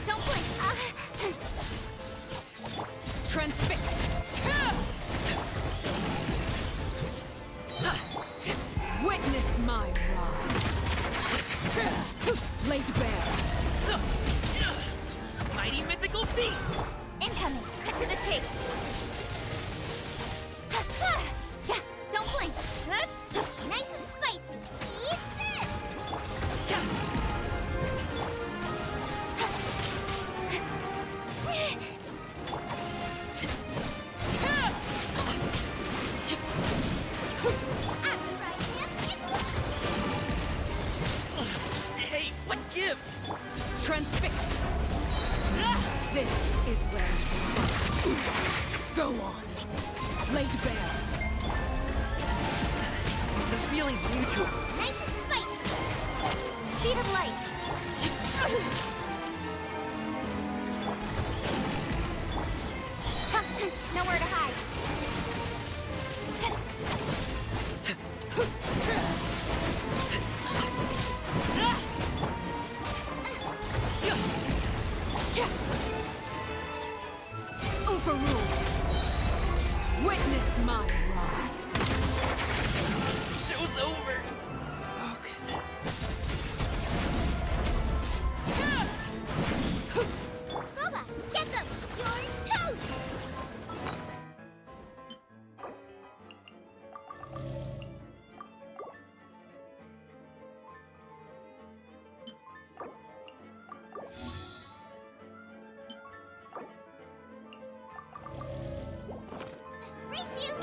Don't blink! Transfixed. Witness my rise. Laid bare. Mighty mythical beast! Incoming! Cut to the chase! Yeah, don't blink! Nice and spicy! Eat this! Hey, what gives? Transfixed. This is where you go on. Laid bare. The feeling's mutual. Nice and spicy! Speed of light! Nowhere to hide! Overruled. Witness my rise. Show's over. Folks. Boba, get them! You're toast! Race you!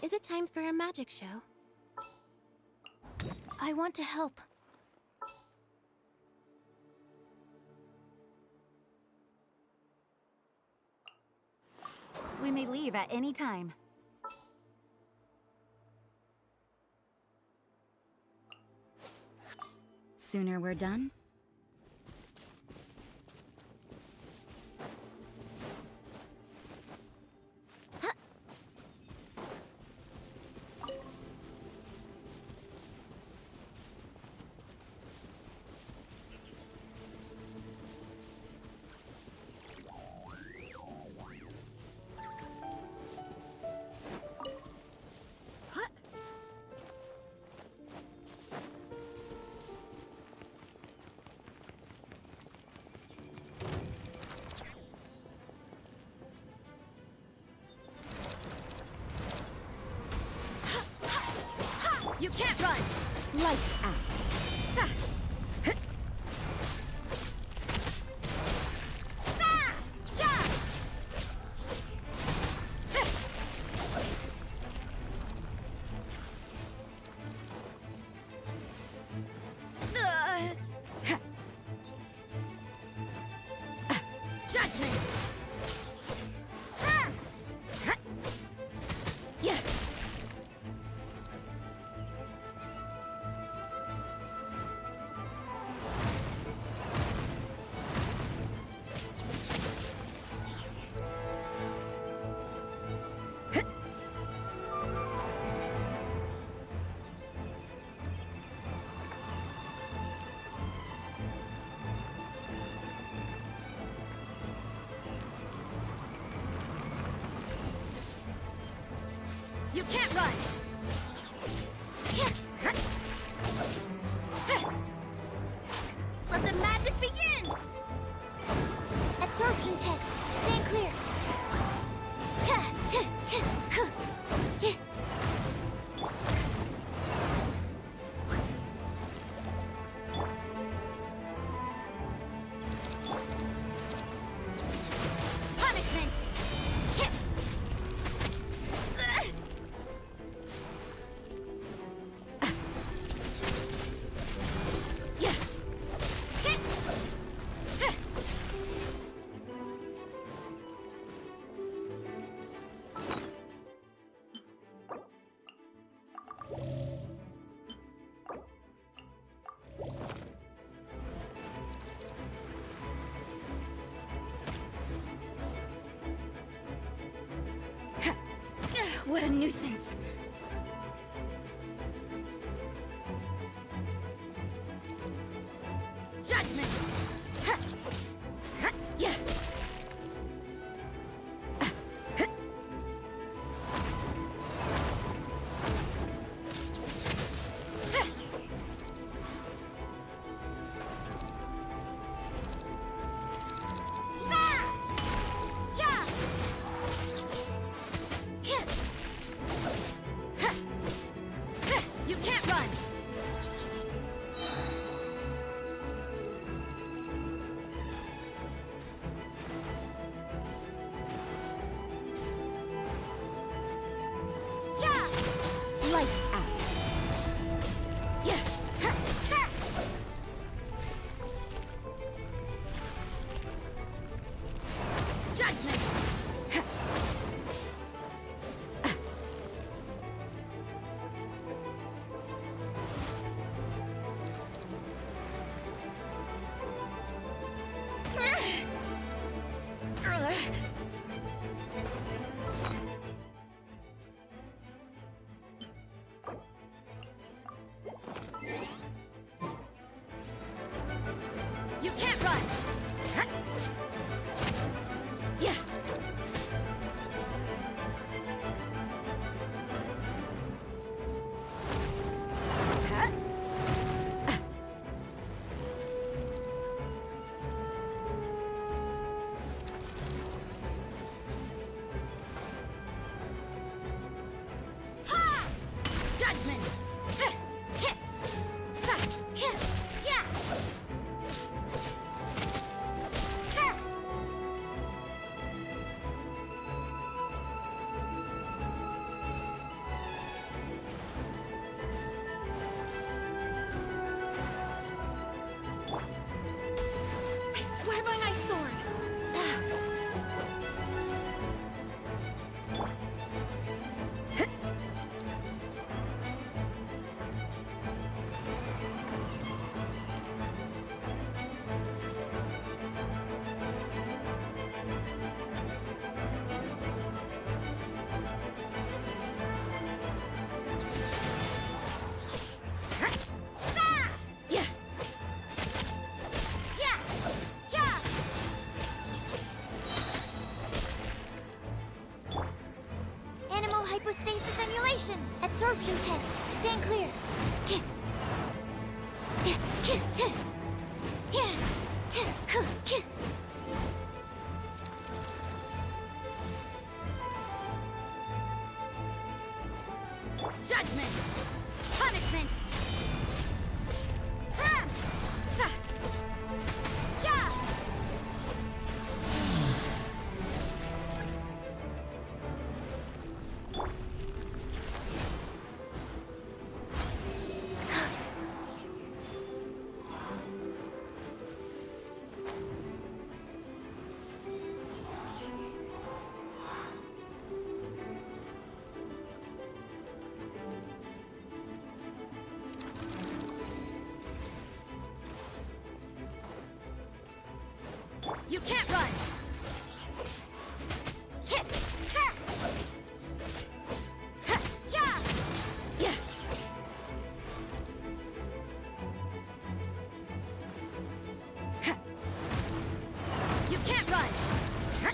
Is it time for a magic show? I want to help. We may leave at any time. Sooner we're done, you can't run! Lights out. Judgment! Yeah. You can't run! Let the magic begin! Absorption test. Stand clear. Yeah. Punishment! What a nuisance! Judgment! Yeah. Judgment! You can't run! Yeah. Ha! Judgment! Yeah! I swear by my sword! Yeah! Yeah! Yeah! Animal hypostasis emulation. Absorption test. Stand clear. Judgment! Punishment! Ha! Sa! Yeah! You can't run! Hit! Ha! Ha! Yeah! Yeah! Ha! You can't run! Ha!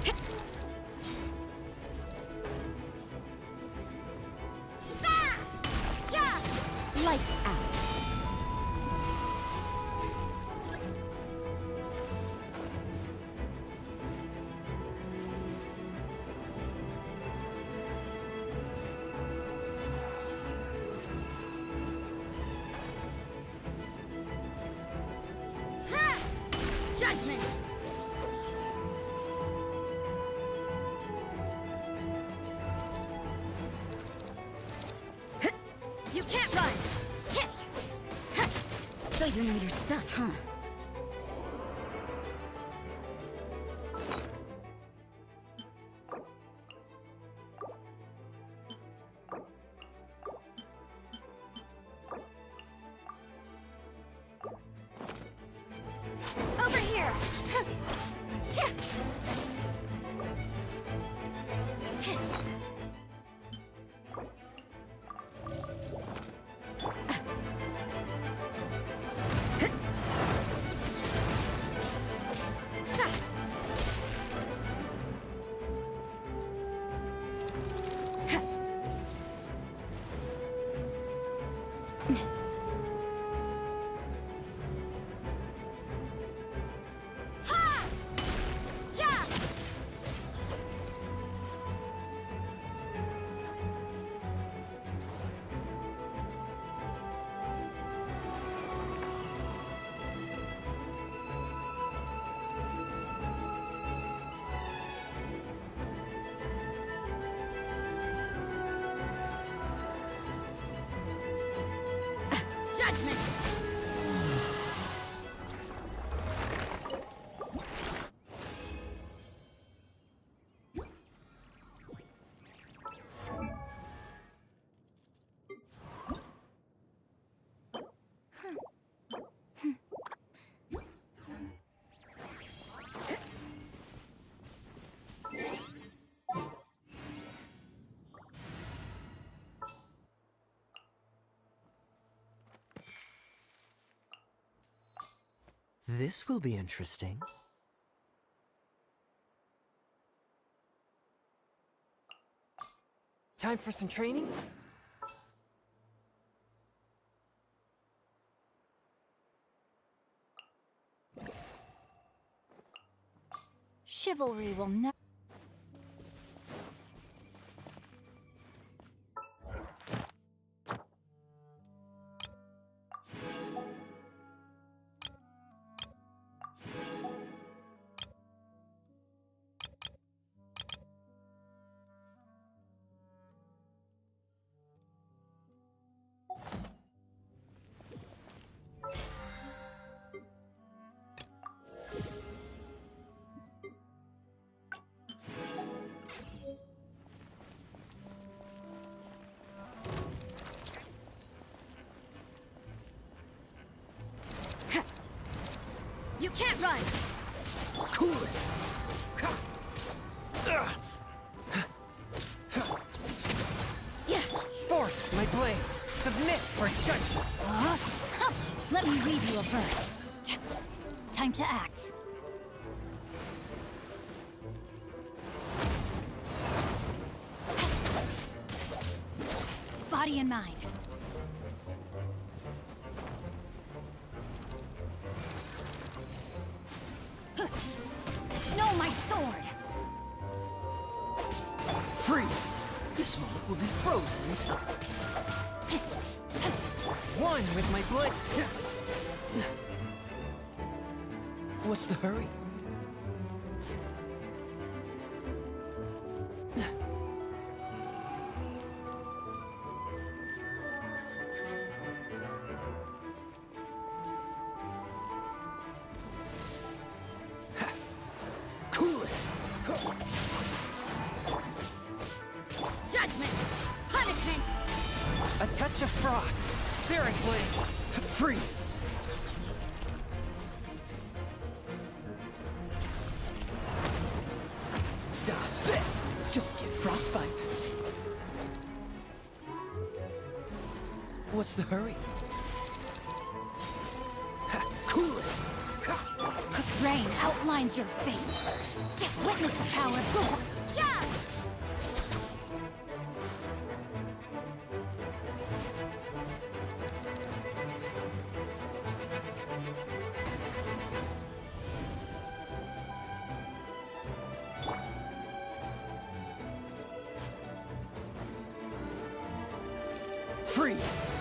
Hit! Ah! Yeah! Lights out. Ha! Judgment! You can't run! So you know your stuff, huh? Over here. Ha! Yeah! Judgment! This will be interesting. Time for some training? Chivalry will never. You can't run! Cool it! Forth, my blade! Submit for judgment! Let me read you a verse. Time to act. Body and mind. No, my sword! Freeze! This moment will be frozen in time. One with my blade. What's the hurry? Cool it! Judgment! Punishment! A touch of frost. Spirit blade. Freeze. Dodge this. Don't get frostbite. What's the hurry? Cool it. Rain outlines your fate. Witness the power of the... Yeah! Freeze.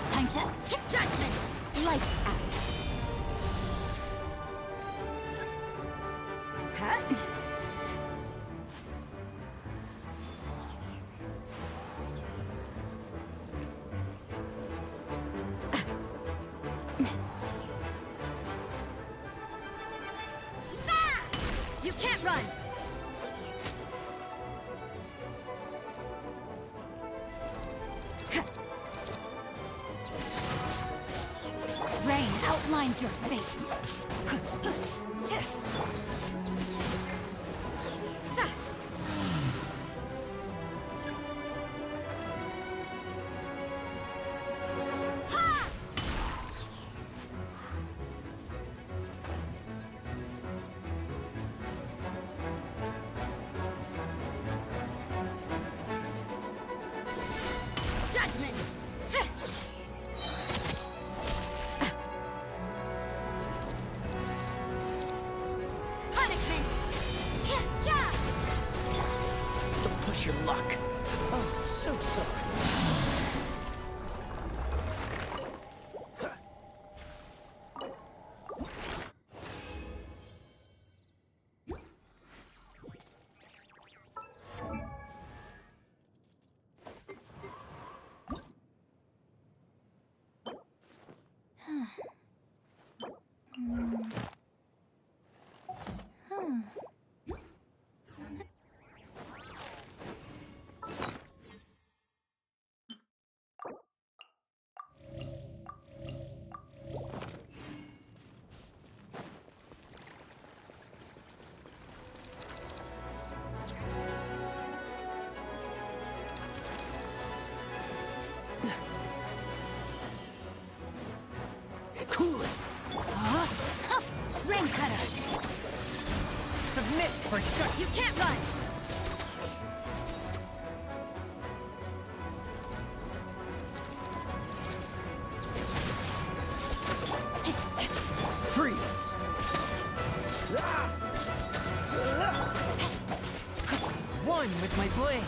Time to hit judgment! Lights out. Huh? You can't run! Rain outlines your fate. Judgment! Punishment! Yeah! Don't push your luck. Oh, so sorry. bling!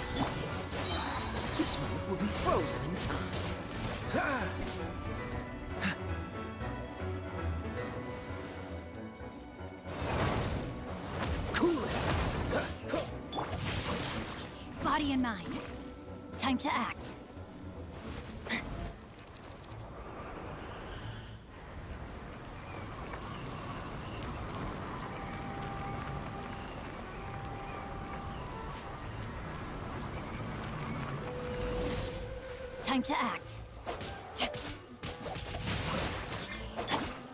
This moment will be frozen in time. Cool it! Body and mind. Time to act. Time to act.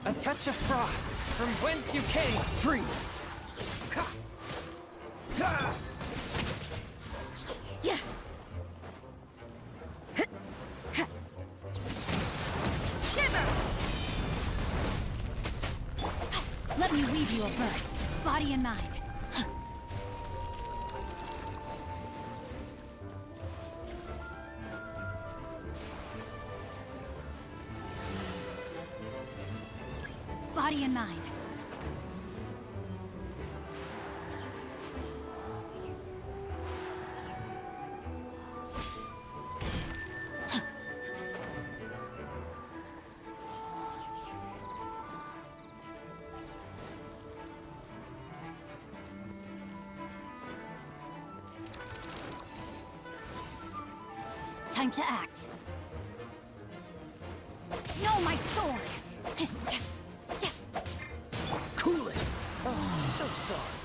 A touch of frost from whence you came. Freeze! Yeah. Shiver! Let me weave you a verse. Body and mind. Body and mind. Time to act. No, my sword! Cool it! Oh, so sorry.